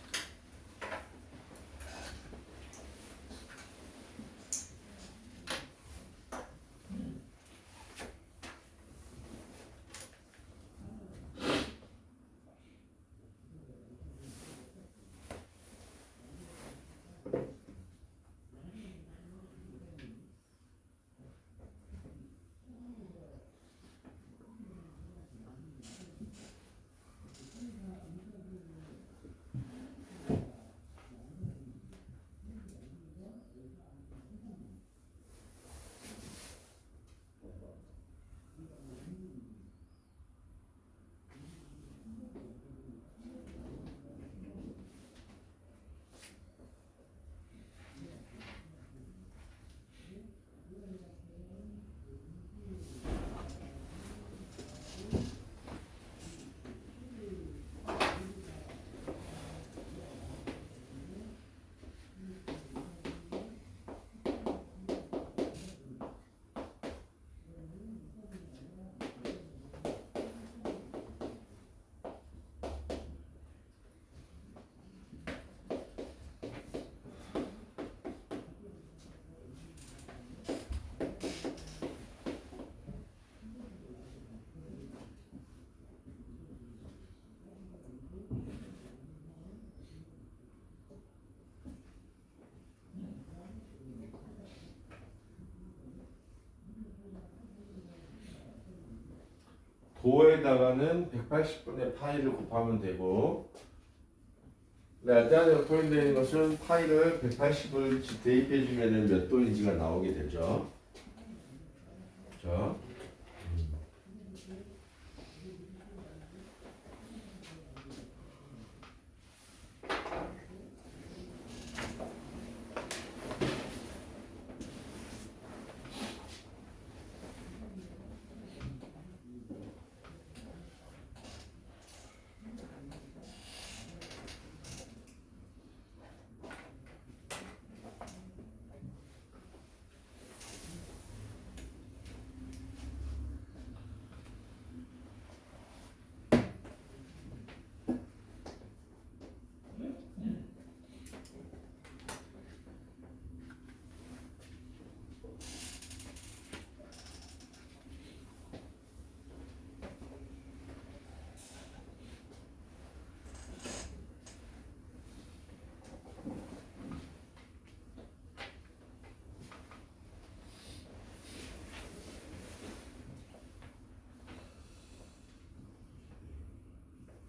도에다가는 180분의 파이를 곱하면 되고 라디안으로 표현되는 것은 파이를 180을 대입해 주면은 몇 도인지가 나오게 되죠. 그렇죠?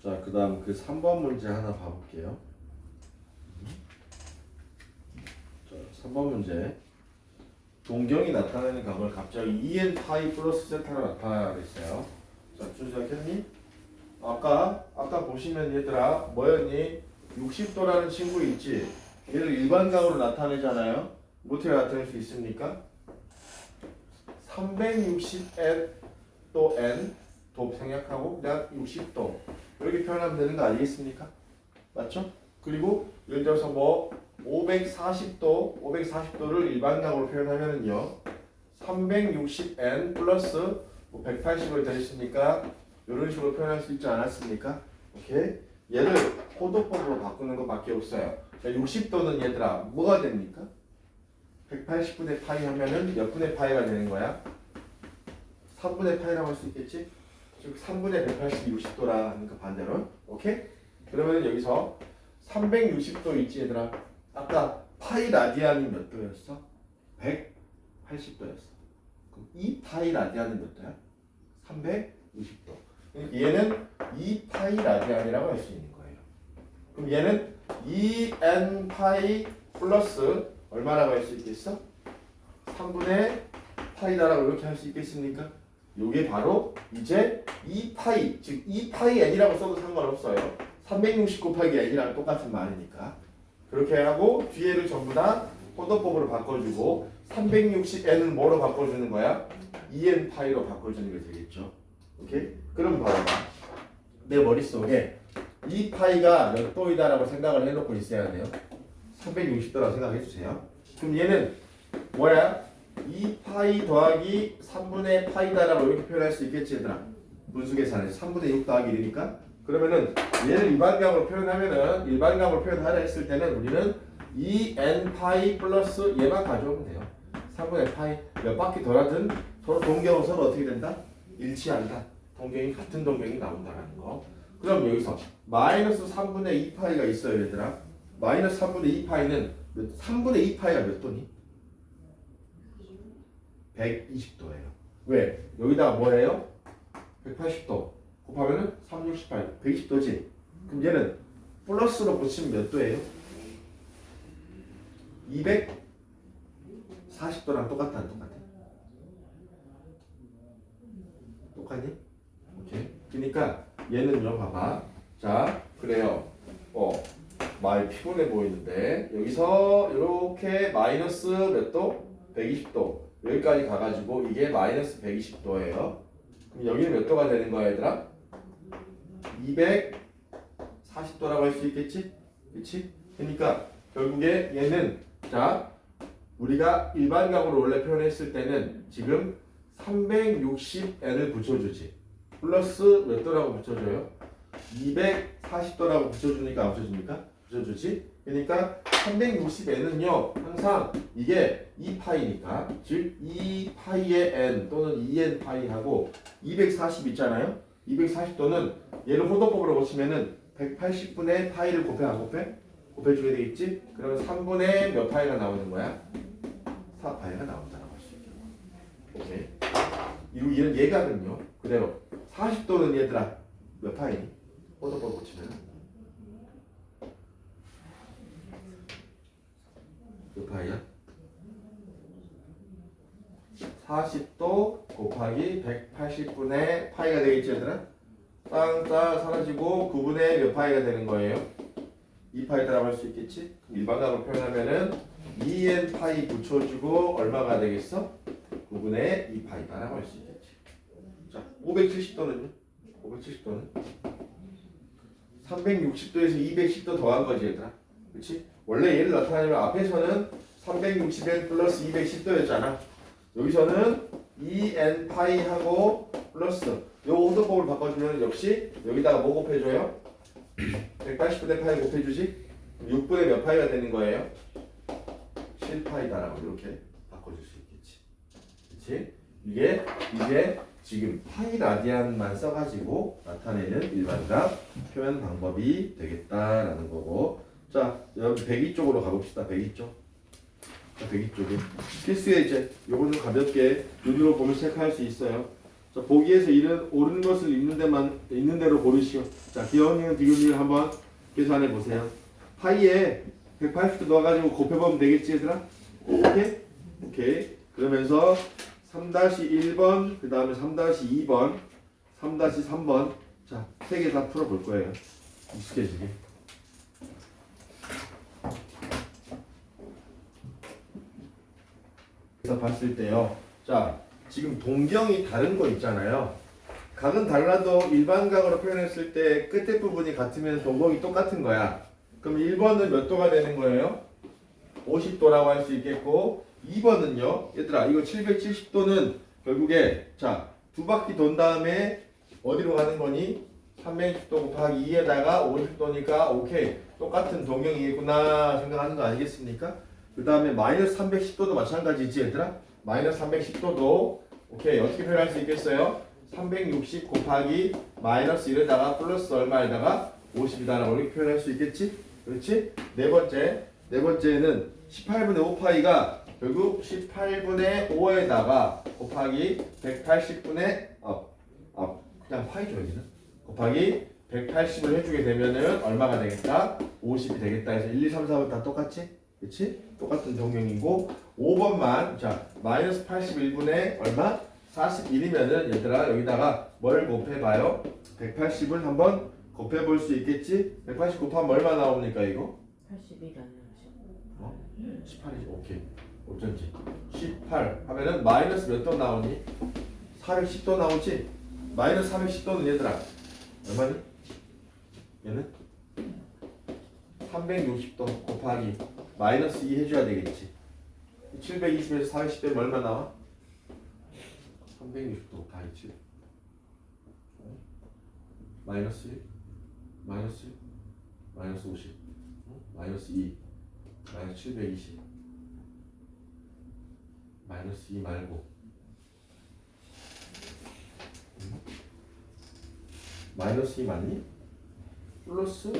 자, 그 다음 그 3번 문제 하나 봐볼게요. 자, 3번 문제. 동경이 나타내는 값을 갑자기 2n 파이 플러스 세타로 나타나라 그랬어요. 자, 준수했니? 아까 보시면 얘들아 뭐였니? 60도라는 친구 있지? 얘를 일반각으로 나타내잖아요. 어떻게 나타낼 수 있습니까? 360n 또 n 도 생략하고 그냥 60도 이렇게 표현하면 되는 거 아니겠습니까? 맞죠? 그리고 예를 들어서 뭐 540도를 일반각으로 표현하면은요 360n 플러스 뭐 180을 더했으니까 이런 식으로 표현할 수 있지 않았습니까? 오케이? 얘를 호도법으로 바꾸는 것밖에 없어요. 60도는 얘들아 뭐가 됩니까? 180분의 파이 하면은 몇 분의 파이가 되는 거야? 3분의 파이라고 할 수 있겠지? 즉 3분의 180이 60도라 하니까 반대로. 오케이? 그러면 여기서 360도 있지 얘들아. 아까 파이 라디안이 몇 도였어? 180도였어. 그럼 이 파이 라디안은 몇 도야? 360도. 얘는 2 파이 라디안이라고 할 수 있는 거예요. 그럼 얘는 2n 파이 플러스 얼마라고 할 수 있겠어? 3분의 파이다라고 이렇게 할 수 있겠습니까? 요게 바로 이제 2파이, 즉 2파이 n이라고 써도 상관없어요. 360 곱하기 n이랑 똑같은 말이니까. 그렇게 하고 뒤에를 전부 다 호도법으로 바꿔주고 360n은 뭐로 바꿔주는 거야? 2n 파이로 바꿔주는 게 되겠죠. 오케이? 그럼 봐봐. 내 머릿속에 2파이가 몇 도이다라고 생각을 해놓고 있어야 돼요. 360도라고 생각해 주세요. 그럼 얘는 뭐야? 2파이 더하기 3분의 파이다라고 이렇게 표현할 수 있겠지 얘들아. 분수 계산에서 3분의 6 더하기 1이니까. 그러면은 얘를 일반값으로 표현하려 했을 때는 우리는 2n 파이 플러스 얘만 가져오면 돼요. 3분의 파이 몇 바퀴 돌아든 서로 동경은 서로 어떻게 된다? 일치한다. 동경이 같은 동경이 나온다라는 거. 그럼 여기서 마이너스 3분의 2파이가 있어요 얘들아. 마이너스 3분의 2파이는 3분의 2파이가 몇 도니? 120도예요. 왜? 여기다가 뭐예요? 180도 곱하면은 368, 120도지. 그럼 얘는 플러스로 붙이면 몇 도예요? 240도랑 똑같아 안 똑같아? 똑같니? 오케이. 그러니까 얘는요 봐봐. 자 그래요. 많이 피곤해 보이는데 여기서 이렇게 마이너스 몇 도? 120도 여기까지 가가지고 이게 마이너스 120도예요. 그럼 여기는 몇 도가 되는 거야 얘들아? 240도라고 할 수 있겠지? 그치? 그러니까 결국에 얘는 자 우리가 일반각으로 원래 표현했을 때는 지금 360n을 붙여주지 플러스 몇 도라고 붙여줘요? 240도라고 붙여주니까 안 붙여줍니까? 붙여주지? 그러니까 360n은요 항상 이게 2파이니까 즉 2파이의 n 또는 2n 파이하고 240 있잖아요. 240도는 얘를 호도법으로 고치면은 180분의 파이를 곱해 안 곱해? 곱해주게 되겠지? 그러면 3분의 몇 파이가 나오는 거야? 4파이가 나온다고 할 수 있죠. 오케이. 이거 얘가는요 그대로 40도는 얘들아 몇 파이니? 호도법 고치면 몇 파이야? 40도 곱하기 180분의 파이가 되겠지 얘들아? 땅땅 사라지고 9분의 몇 파이가 되는 거예요? 2파이다라고 할 수 있겠지? 일반각으로 표현하면은 2n 파이 붙여주고 얼마가 되겠어? 9분의 2파이다라고 할 수 있겠지. 자, 570도는요? 570도는 360도에서 210도 더한 거지 얘들아. 그치? 원래 얘를 나타내면 앞에서는 360n 플러스 210도였잖아. 여기서는 2n 파이하고 플러스 요 호도법을 바꿔주면 역시 여기다가 뭐 곱해줘요? 180분의 파이 곱해주지? 6분의 몇 파이가 되는 거예요? 7파이다라고 이렇게 바꿔줄 수 있겠지. 그치? 이게 이제 지금 파이 라디안만 써가지고 나타내는 일반각 표현 방법이 되겠다라는 거고. 자, 여러분 102 쪽으로 가봅시다. 102 쪽. 자, 102 쪽에 필수에 이제 요거는 가볍게 눈으로 보면 체크할 수 있어요. 자, 보기에서 이런 옳은 것을 있는 대로 고르시오. 자, 기억력 디귿을 한번 계산해 보세요. 파이에 180도 넣어가지고 곱해보면 되겠지 얘들아? 오케이? 오케이. 그러면서 3-1번, 그 다음에 3-2번, 3-3번. 자, 세 개 다 풀어볼 거예요. 익숙해지게. 그래서 봤을 때요. 자, 지금 동경이 다른 거 있잖아요. 각은 달라도 일반각으로 표현했을 때 끝에 부분이 같으면 동경이 똑같은 거야. 그럼 1번은 몇 도가 되는 거예요? 50도라고 할 수 있겠고 2번은요. 얘들아 이거 770도는 결국에 자, 두 바퀴 돈 다음에 어디로 가는 거니? 360도 곱하기 2에다가 50도니까 오케이. 똑같은 동경이구나 생각하는 거 아니겠습니까? 그 다음에 마이너스 310도도 마찬가지지 얘들아? 마이너스 310도도 오케이. 어떻게 표현할 수 있겠어요? 360 곱하기 마이너스 1에다가 플러스 얼마에다가 50이다라고 이렇게 표현할 수 있겠지? 그렇지? 네 번째는 18분의 5파이가 결국 18분의 5에다가 곱하기 180분의 그냥 파이죠 여기는 곱하기 180을 해주게 되면은 얼마가 되겠다? 50이 되겠다 해서 1, 2, 3, 4번 다 똑같지? 그치? 똑같은 동경이고 5번만 자 마이너스 81분의 얼마? 41이면은 얘들아 여기다가 뭘 곱해봐요? 180을 한번 곱해볼 수 있겠지? 180 곱하면 얼마 나옵니까 이거? 81 아니야. 18이지 오케이 어쩐지 18 하면은 마이너스 몇 도 나오니? 410도 나오지? 마이너스 410도는 얘들아 얼마니? 얘는? 360도 곱하기 마이너스 2 해줘야 되겠지 720에서 410 빼면 얼마 나와? 360도 곱하기 7 마이너스 1 마이너스 1 마이너스 50 마이너스 2 마이너스 720 마이너스 2 말고 마이너스 2 맞니? 플러스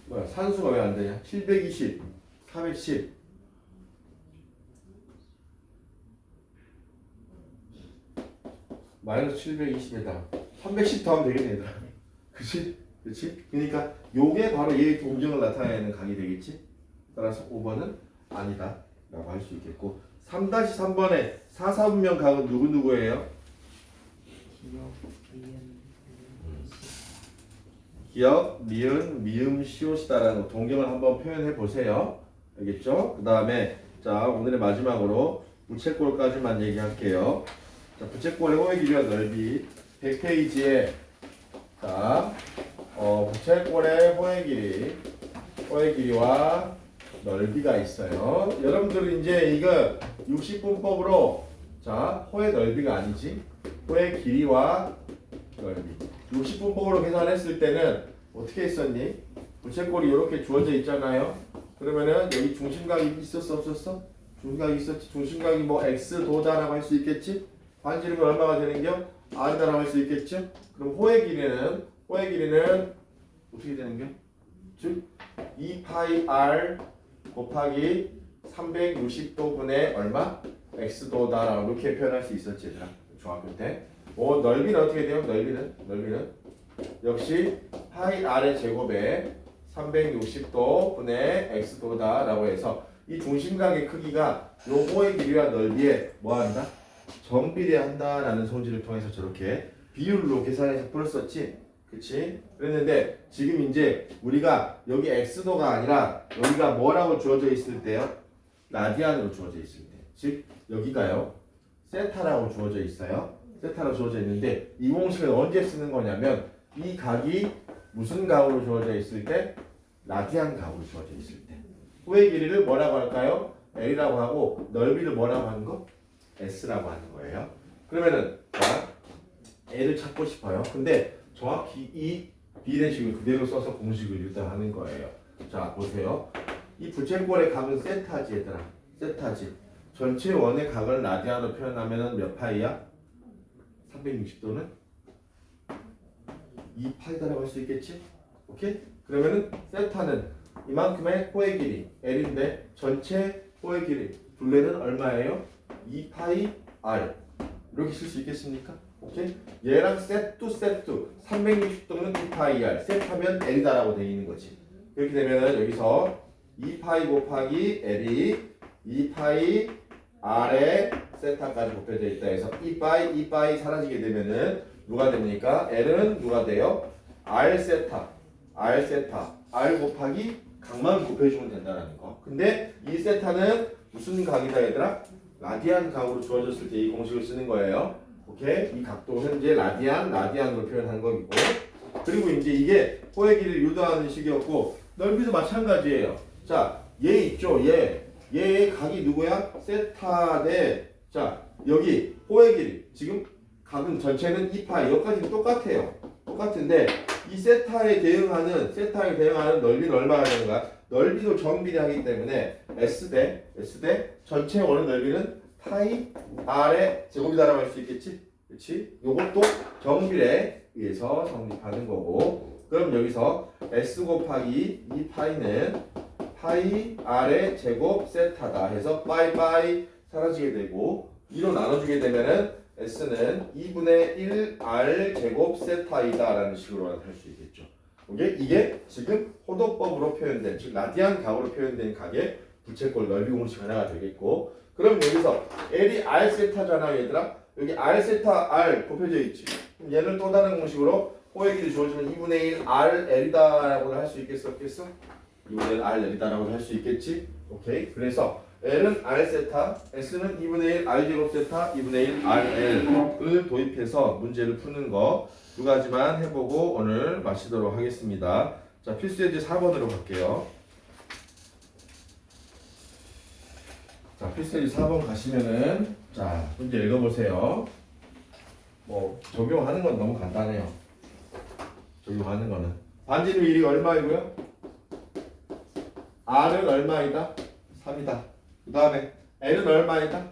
뭐야 산수가 왜 안 되냐? 720 410 마이너스 720에다가 310 더하면 되겠네 얘들아 그치? 그치? 그러니까 요게 바로 얘의 동경을 나타내는 각이 되겠지? 따라서 5번은 아니다 라고 할 수 있겠고 3-3번의 4, 4분면 각은 누구누구예요? 기억, 미은, 미음, 시옷이다라는 동경을 한번 표현해 보세요. 알겠죠? 그 다음에 자 오늘의 마지막으로 부채꼴까지만 얘기할게요. 자 부채꼴의 호의 길이와 넓이 100페이지에 자 부채꼴의 호의 길이와 넓이가 있어요. 여러분들 이제 이거 60분법으로 자 호의 넓이가 아니지 호의 길이와 넓이 60분법으로 계산했을 때는 어떻게 했었니? 부채꼴이 이렇게 주어져 있잖아요. 그러면은 여기 중심각이 있었어 없었어? 중심각이 있었지. 중심각이 뭐 x도다라고 할 수 있겠지? 반지름이 얼마가 되는겨? r이다라고 할 수 있겠죠? 그럼 호의 길이는 어떻게 되는겨? 즉 2파이 r 곱하기 360도분의 얼마? x도다라고 이렇게 표현할 수 있었지 얘들아 중학교 때. 넓이는 어떻게 돼요? 넓이는 역시 파이 r의 제곱에 360도 분의 x도다라고 해서 이 중심각의 크기가 요 호의 길이와 넓이에 뭐한다? 정비례한다라는 성질을 통해서 저렇게 비율로 계산해서 풀었었지? 그치? 그랬는데 지금 이제 우리가 여기 x도가 아니라 여기가 뭐라고 주어져 있을 때요? 라디안으로 주어져 있을 때. 즉 여기가요 세타라고 주어져 있어요. 세타로 주어져 있는데 이 공식을 언제 쓰는 거냐면 이 각이 무슨 각으로 주어져 있을 때? 라디안 각으로 주어져 있을 때. 호의 길이를 뭐라고 할까요? L이라고 하고 넓이를 뭐라고 하는 거? S라고 하는 거예요. 그러면은 자 L을 찾고 싶어요. 근데 정확히 이 비례식을 그대로 써서 공식을 유도하는 거예요. 자 보세요. 이 부채꼴의 각은 세타지 얘들아. 세타지. 전체 원의 각을 라디안으로 표현하면 몇 파이야? 360도는 2파이다라고 할 수 있겠지? 오케이? 그러면은 세타는 이만큼의 호의 길이 L인데 전체 호의 길이 둘레는 얼마예요? 2파이 R 이렇게 쓸 수 있겠습니까? 오케이? 얘랑 셋2 360도는 2파이r 셋하면 L이다라고 되어 있는 거지. 그렇게 되면 여기서 2파이 곱하기 L이 2파이 R에 세타까지 곱해져 있다 해서 2파이 사라지게 되면은 누가 됩니까? L은 누가 돼요? R 세타 R 곱하기 각만 곱해주면 된다는 거. 근데 이 세타는 무슨 각이다 얘들아? 라디안 각으로 주어졌을 때 이 공식을 쓰는 거예요. 오케이? 이 각도 현재 라디안으로 표현한 거고. 그리고 이제 이게 호의 길이를 유도하는 식이었고 넓이도 마찬가지예요. 자, 얘 있죠? 얘의 각이 누구야? 세타 대 자, 여기 호의 길이 지금 각은 전체는 2파이 여기까지는 똑같아요. 똑같은데 이 세타에 대응하는 넓이는 얼마나 되는 거야? 넓이도 정비례하기 때문에 S 대 전체 원의 넓이는 파이 R의 제곱이다라고 할 수 있겠지? 그렇지? 요것도 정비례에 의해서 성립하는 거고 그럼 여기서 S 곱하기 2파이는 파이 R의 제곱 세타다 해서 빠이 사라지게 되고 2로 나눠주게 되면은 S는 2분의 1 R 제곱 세타이다 라는 식으로 할 수 있겠죠. 이게 지금 호도법으로 표현된 즉 라디안 각으로 표현된 각의 부채꼴 넓이 공식 하나가 되겠고 그럼 여기서 L이 R 세타잖아 얘들아. 여기 R 세타 R 곱해져 있지. 그럼 얘는 또 다른 공식으로 호의 길이 주어지면 2분의 1 R L이다 라고 할 수 있겠어? 2분의 1 R L이다 라고 할 수 있겠지? 오케이. 그래서 L은 R 세타, S는 2분의 1 R 제곱 세타, 2분의 1 RL을 도입해서 문제를 푸는 거 두 가지만 해보고 오늘 마치도록 하겠습니다. 자, 필수 예제 4번으로 갈게요. 자, 필수 예제 4번 가시면은 자, 문제 읽어보세요. 뭐 적용하는 건 너무 간단해요. 적용하는 거는 반지름 길이가 얼마이고요? R은 얼마이다? 3이다. 그 다음에 L은 얼마이다?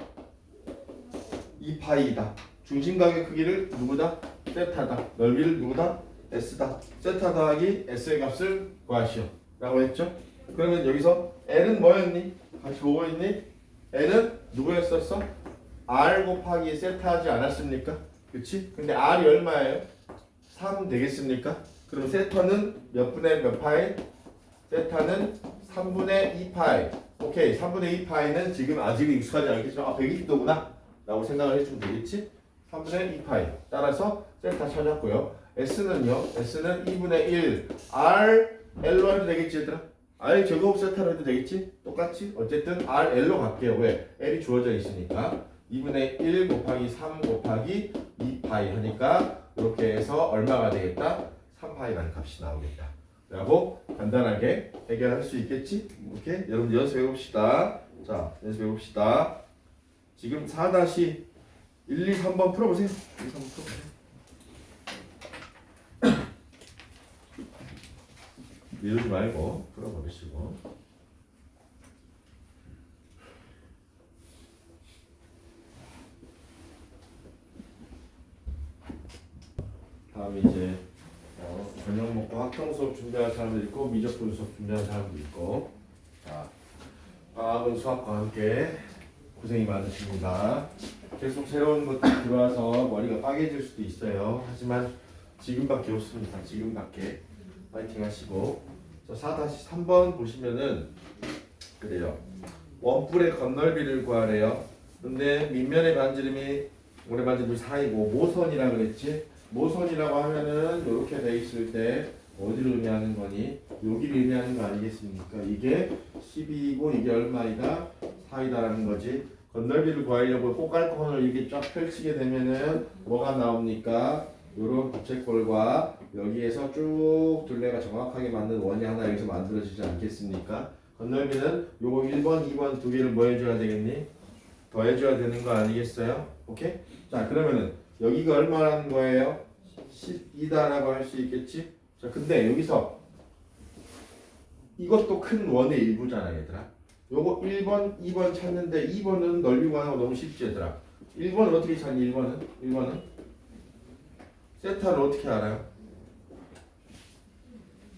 2파이이다. 중심각의 크기를 누구다? 세타다. 넓이를 누구다? S다. 세타 더하기 S의 값을 구하시오 라고 했죠. 그러면 여기서 L은 뭐였니? 같이 보고 있니? L은 누구였었어? R 곱하기 세타 하지 않았습니까? 그치? 근데 R이 얼마예요? 3 되겠습니까? 그럼 세타는 몇 분의 몇 파이? 세타는 3분의 2파이. 오케이. 3분의 2파이는 지금 아직 익숙하지 않겠지만 120도구나 라고 생각을 해주면 되겠지? 3분의 2파이. 따라서 세타 찾았고요. S는요. S는 2분의 1 R L로 해도 되겠지 얘들아? R 제곱 세타로 해도 되겠지? 똑같지? 어쨌든 R L로 갈게요. 왜? L이 주어져 있으니까 2분의 1 곱하기 3 곱하기 2파이 하니까 이렇게 해서 얼마가 되겠다? 3파이라는 값이 나오겠다 라고 간단하게 해결할 수 있겠지? 오케이? 여러분 연습해봅시다. 자, 연습해봅시다. 지금 4-1, 2, 3번 풀어보세요. 1, 2, 3번 풀어보세요. 미루지 말고 풀어버리시고. 다음 이제 저녁 먹고 학경 수업 준비할 사람도 있고 미적분 수업 준비할 사람도 있고 자, 방학은 수학과 함께 고생이 많으십니다. 계속 새로운 것들이 들어와서 머리가 빠개질 수도 있어요. 하지만 지금밖에 없습니다. 지금밖에 파이팅 하시고 자, 4-3번 보시면은 그래요. 원뿔의 건널비를 구하래요. 근데 밑면의 반지름이 원의 반지름이 4이고 모선이라 그랬지? 모선이라고 하면은 이렇게 돼 있을 때 어디를 의미하는 거니? 여기를 의미하는 거 아니겠습니까? 이게 12이고 이게 얼마이다? 4이다라는 거지. 건널비를 구하려고 꼬깔콘을 이렇게 쫙 펼치게 되면은 뭐가 나옵니까? 요런 부채꼴과 여기에서 쭉 둘레가 정확하게 맞는 원이 하나 여기서 만들어지지 않겠습니까? 건널비는 요거 1번, 2번 두 개를 뭐 해줘야 되겠니? 더 해줘야 되는 거 아니겠어요? 오케이? 자, 그러면은 여기가 얼마라는 거예요? 12다라고 할 수 있겠지? 자, 근데 여기서 이것도 큰 원의 일부잖아, 얘들아. 요거 1번, 2번 찾는데 2번은 넓이 구하는 거 너무 쉽지, 얘들아. 1번은 어떻게 찾니? 1번은? 세타를 어떻게 알아요?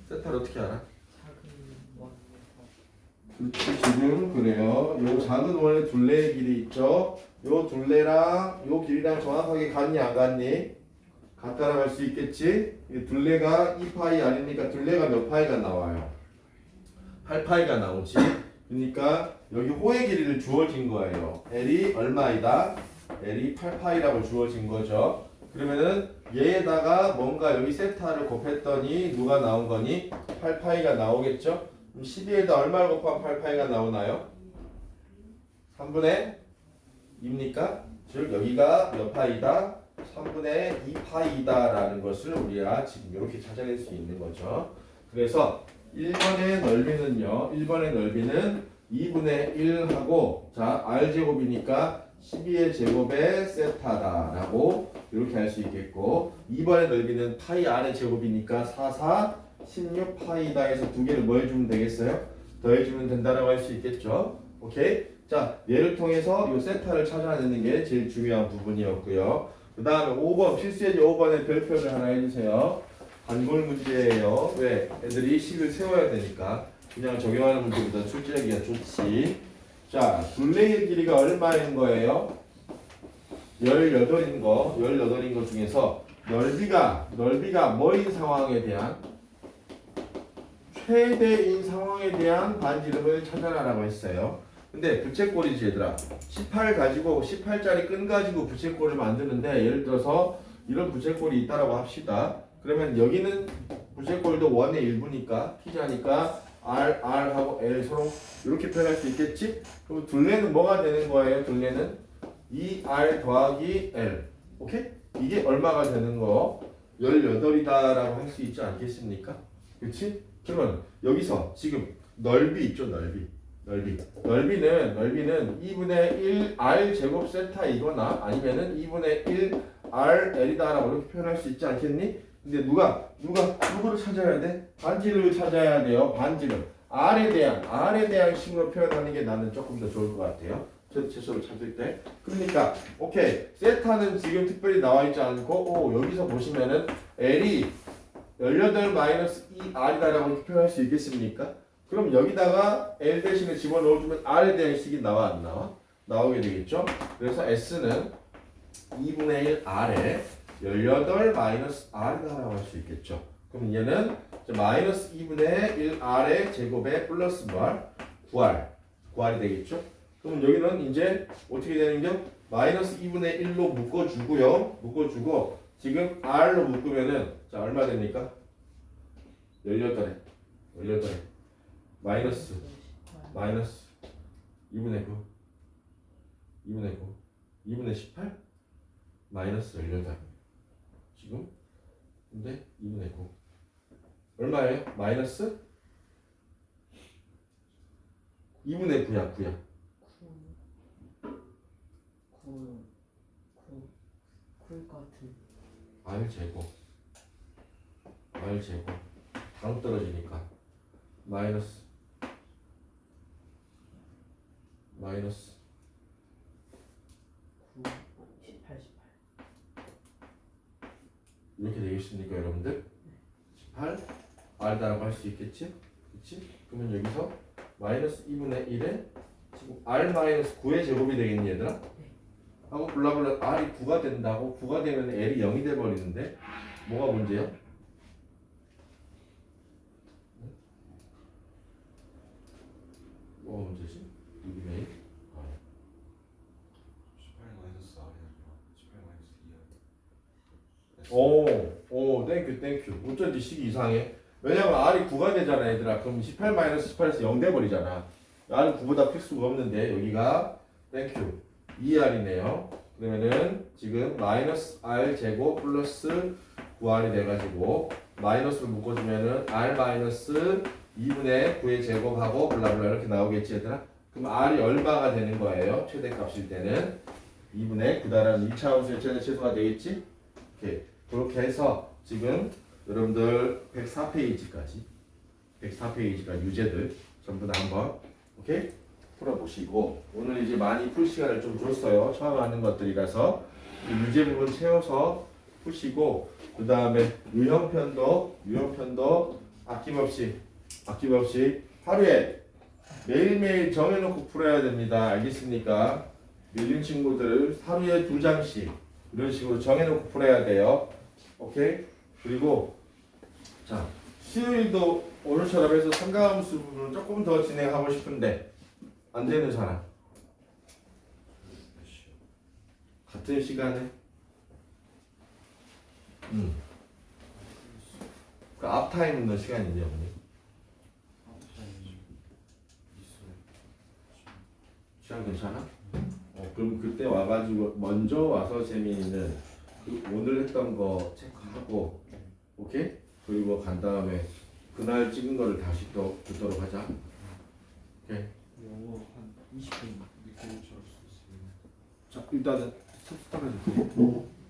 세타를 어떻게 알아? 지금 그래요. 요 작은 원의 둘레의 길이 있죠. 요 둘레랑 요 길이랑 정확하게 같니 안 같니? 같다라고 할 수 있겠지? 이 둘레가 2파이 아니니까 둘레가 몇 파이가 나와요? 8파이가 나오지. 그러니까 여기 호의 길이를 주어진 거예요. L이 얼마이다? L이 8파이라고 주어진 거죠. 그러면은 얘에다가 뭔가 여기 세타를 곱했더니 누가 나온 거니? 8파이가 나오겠죠? 그럼 12에다 얼마를 곱하면 8파이가 나오나요? 3분의 2입니까? 즉 여기가 몇 파이다? 3분의 2파이다라는 것을 우리가 지금 이렇게 찾아낼 수 있는 거죠. 그래서 1번의 넓이는요. 1번의 넓이는 2분의 1하고 자 R제곱이니까 12의 제곱의 세타다라고 이렇게 할 수 있겠고 2번의 넓이는 파이 R의 제곱이니까 4, 16파이다 해서 두 개를 뭐 해주면 되겠어요? 더해주면 된다라고 할 수 있겠죠. 오케이? 자 얘를 통해서 이 세타를 찾아내는 게 제일 중요한 부분이었고요. 그 다음에 5번 필수예제 5번에 별표를 하나 해주세요. 단골 문제예요. 왜? 애들이 식을 세워야 되니까 그냥 적용하는 문제보다 출제하기가 좋지. 자 둘레의 길이가 얼마인 거예요? 18인 거 중에서 넓이가 뭐인 상황에 대한 최대인 상황에 대한 반지름을 찾아라라고 했어요. 근데 부채꼴이지 얘들아. 18 가지고 18짜리 끈 가지고 부채꼴을 만드는데 예를 들어서 이런 부채꼴이 있다라고 합시다. 그러면 여기는 부채꼴도 원의 일부니까 피자니까 R하고 L 서로 이렇게 표현할 수 있겠지? 그럼 둘레는 뭐가 되는 거예요? 둘레는 2R 더하기 L. 오케이? 이게 얼마가 되는 거? 18이다라고 할 수 있지 않겠습니까? 그렇지? 그러면 여기서 지금 넓이 있죠, 넓이는 2분의 1 R 제곱 세타이거나 아니면은 2분의 1 R L이다라고 이렇게 표현할 수 있지 않겠니? 근데 누구를 찾아야 돼? 반지름을 찾아야 돼요. 반지름. R에 대한 식으로 표현하는 게 나는 조금 더 좋을 것 같아요. 최소를 찾을 때. 그러니까 오케이. 세타는 지금 특별히 나와 있지 않고 여기서 보시면은 L이 18-2R이다라고 이렇게 표현할 수 있겠습니까? 그럼 여기다가 L 대신에 집어넣어주면 R에 대한 식이 나와 안 나와? 나오게 되겠죠? 그래서 S는 2분의 1 R에 18-R이다라고 할 수 있겠죠. 그럼 얘는 마이너스 2분의 1 R의 제곱에 플러스 뭘? 9R. 되겠죠? 그럼 여기는 이제 어떻게 되는겨? 마이너스 2분의 1로 묶어주고 지금 R로 묶으면은 자 얼마 됩니까? 18에 마이너스 2분의 18 마이너스 18 지금 근데 2분의 9 얼마예요? 마이너스 2분의 9야 9일 것 같은 R 제곱 다음 떨어지니까 마이너스 18 이렇게 되겠습니까 여러분들? 18 R다라고 할 수 있겠지? 그치? 그러면 여기서 마이너스 2분의 1에 지금 R 마이너스 9의 제곱이 되겠니 얘들아? 하고 블라블라 R이 9가 된다고 9가 되면 L이 0이 돼버리는데 뭐가 문제야? 뭐가 문제지? 2분의 1? 18-2R 땡큐 어쩐지 식이 이상해. 왜냐면 R이 9가 되잖아 얘들아. 그럼 18-18에서 0 돼버리잖아. R은 9보다 클 수가 없는데 여기가 땡큐 2R이네요. 그러면은 지금 마이너스 R 제곱 플러스 9R이 돼가지고 마이너스를 묶어주면은 R 마이너스 2분의 9의 제곱하고 블라블라 이렇게 나오겠지 얘들아. 그럼 R이 얼마가 되는 거예요? 최대값일 때는 2분의 9다라는 2차원수의 최대치수가 되겠지? 오케이. 그렇게 해서 지금 여러분들 104페이지까지 유제들 전부 다 한번 오케이? 풀어보시고 오늘 이제 많이 풀 시간을 좀 줬어요. 처음 하는 것들이라서 유제 부분 채워서 푸시고 그 다음에 유형편도 아낌없이 하루에 매일매일 정해놓고 풀어야 됩니다. 알겠습니까? 밀린 친구들 하루에 2장씩 이런 식으로 정해놓고 풀어야 돼요. 오케이? 그리고 자 수요일도 오늘처럼 해서 삼가함수 부분을 조금 더 진행하고 싶은데 안 되는 사람 같은 시간에 그 앞타임 있는 시간이죠. 시간 괜찮아? 그럼 그때 와가지고 먼저 와서 재민이는 그 오늘 했던 거 체크하고 오케이? 그리고 간 다음에 그날 찍은 거를 다시 또 듣도록 하자. 오케이? 영어 한 20분 늦게 들을 수 있어요. 자 일단은 스타트해줄게.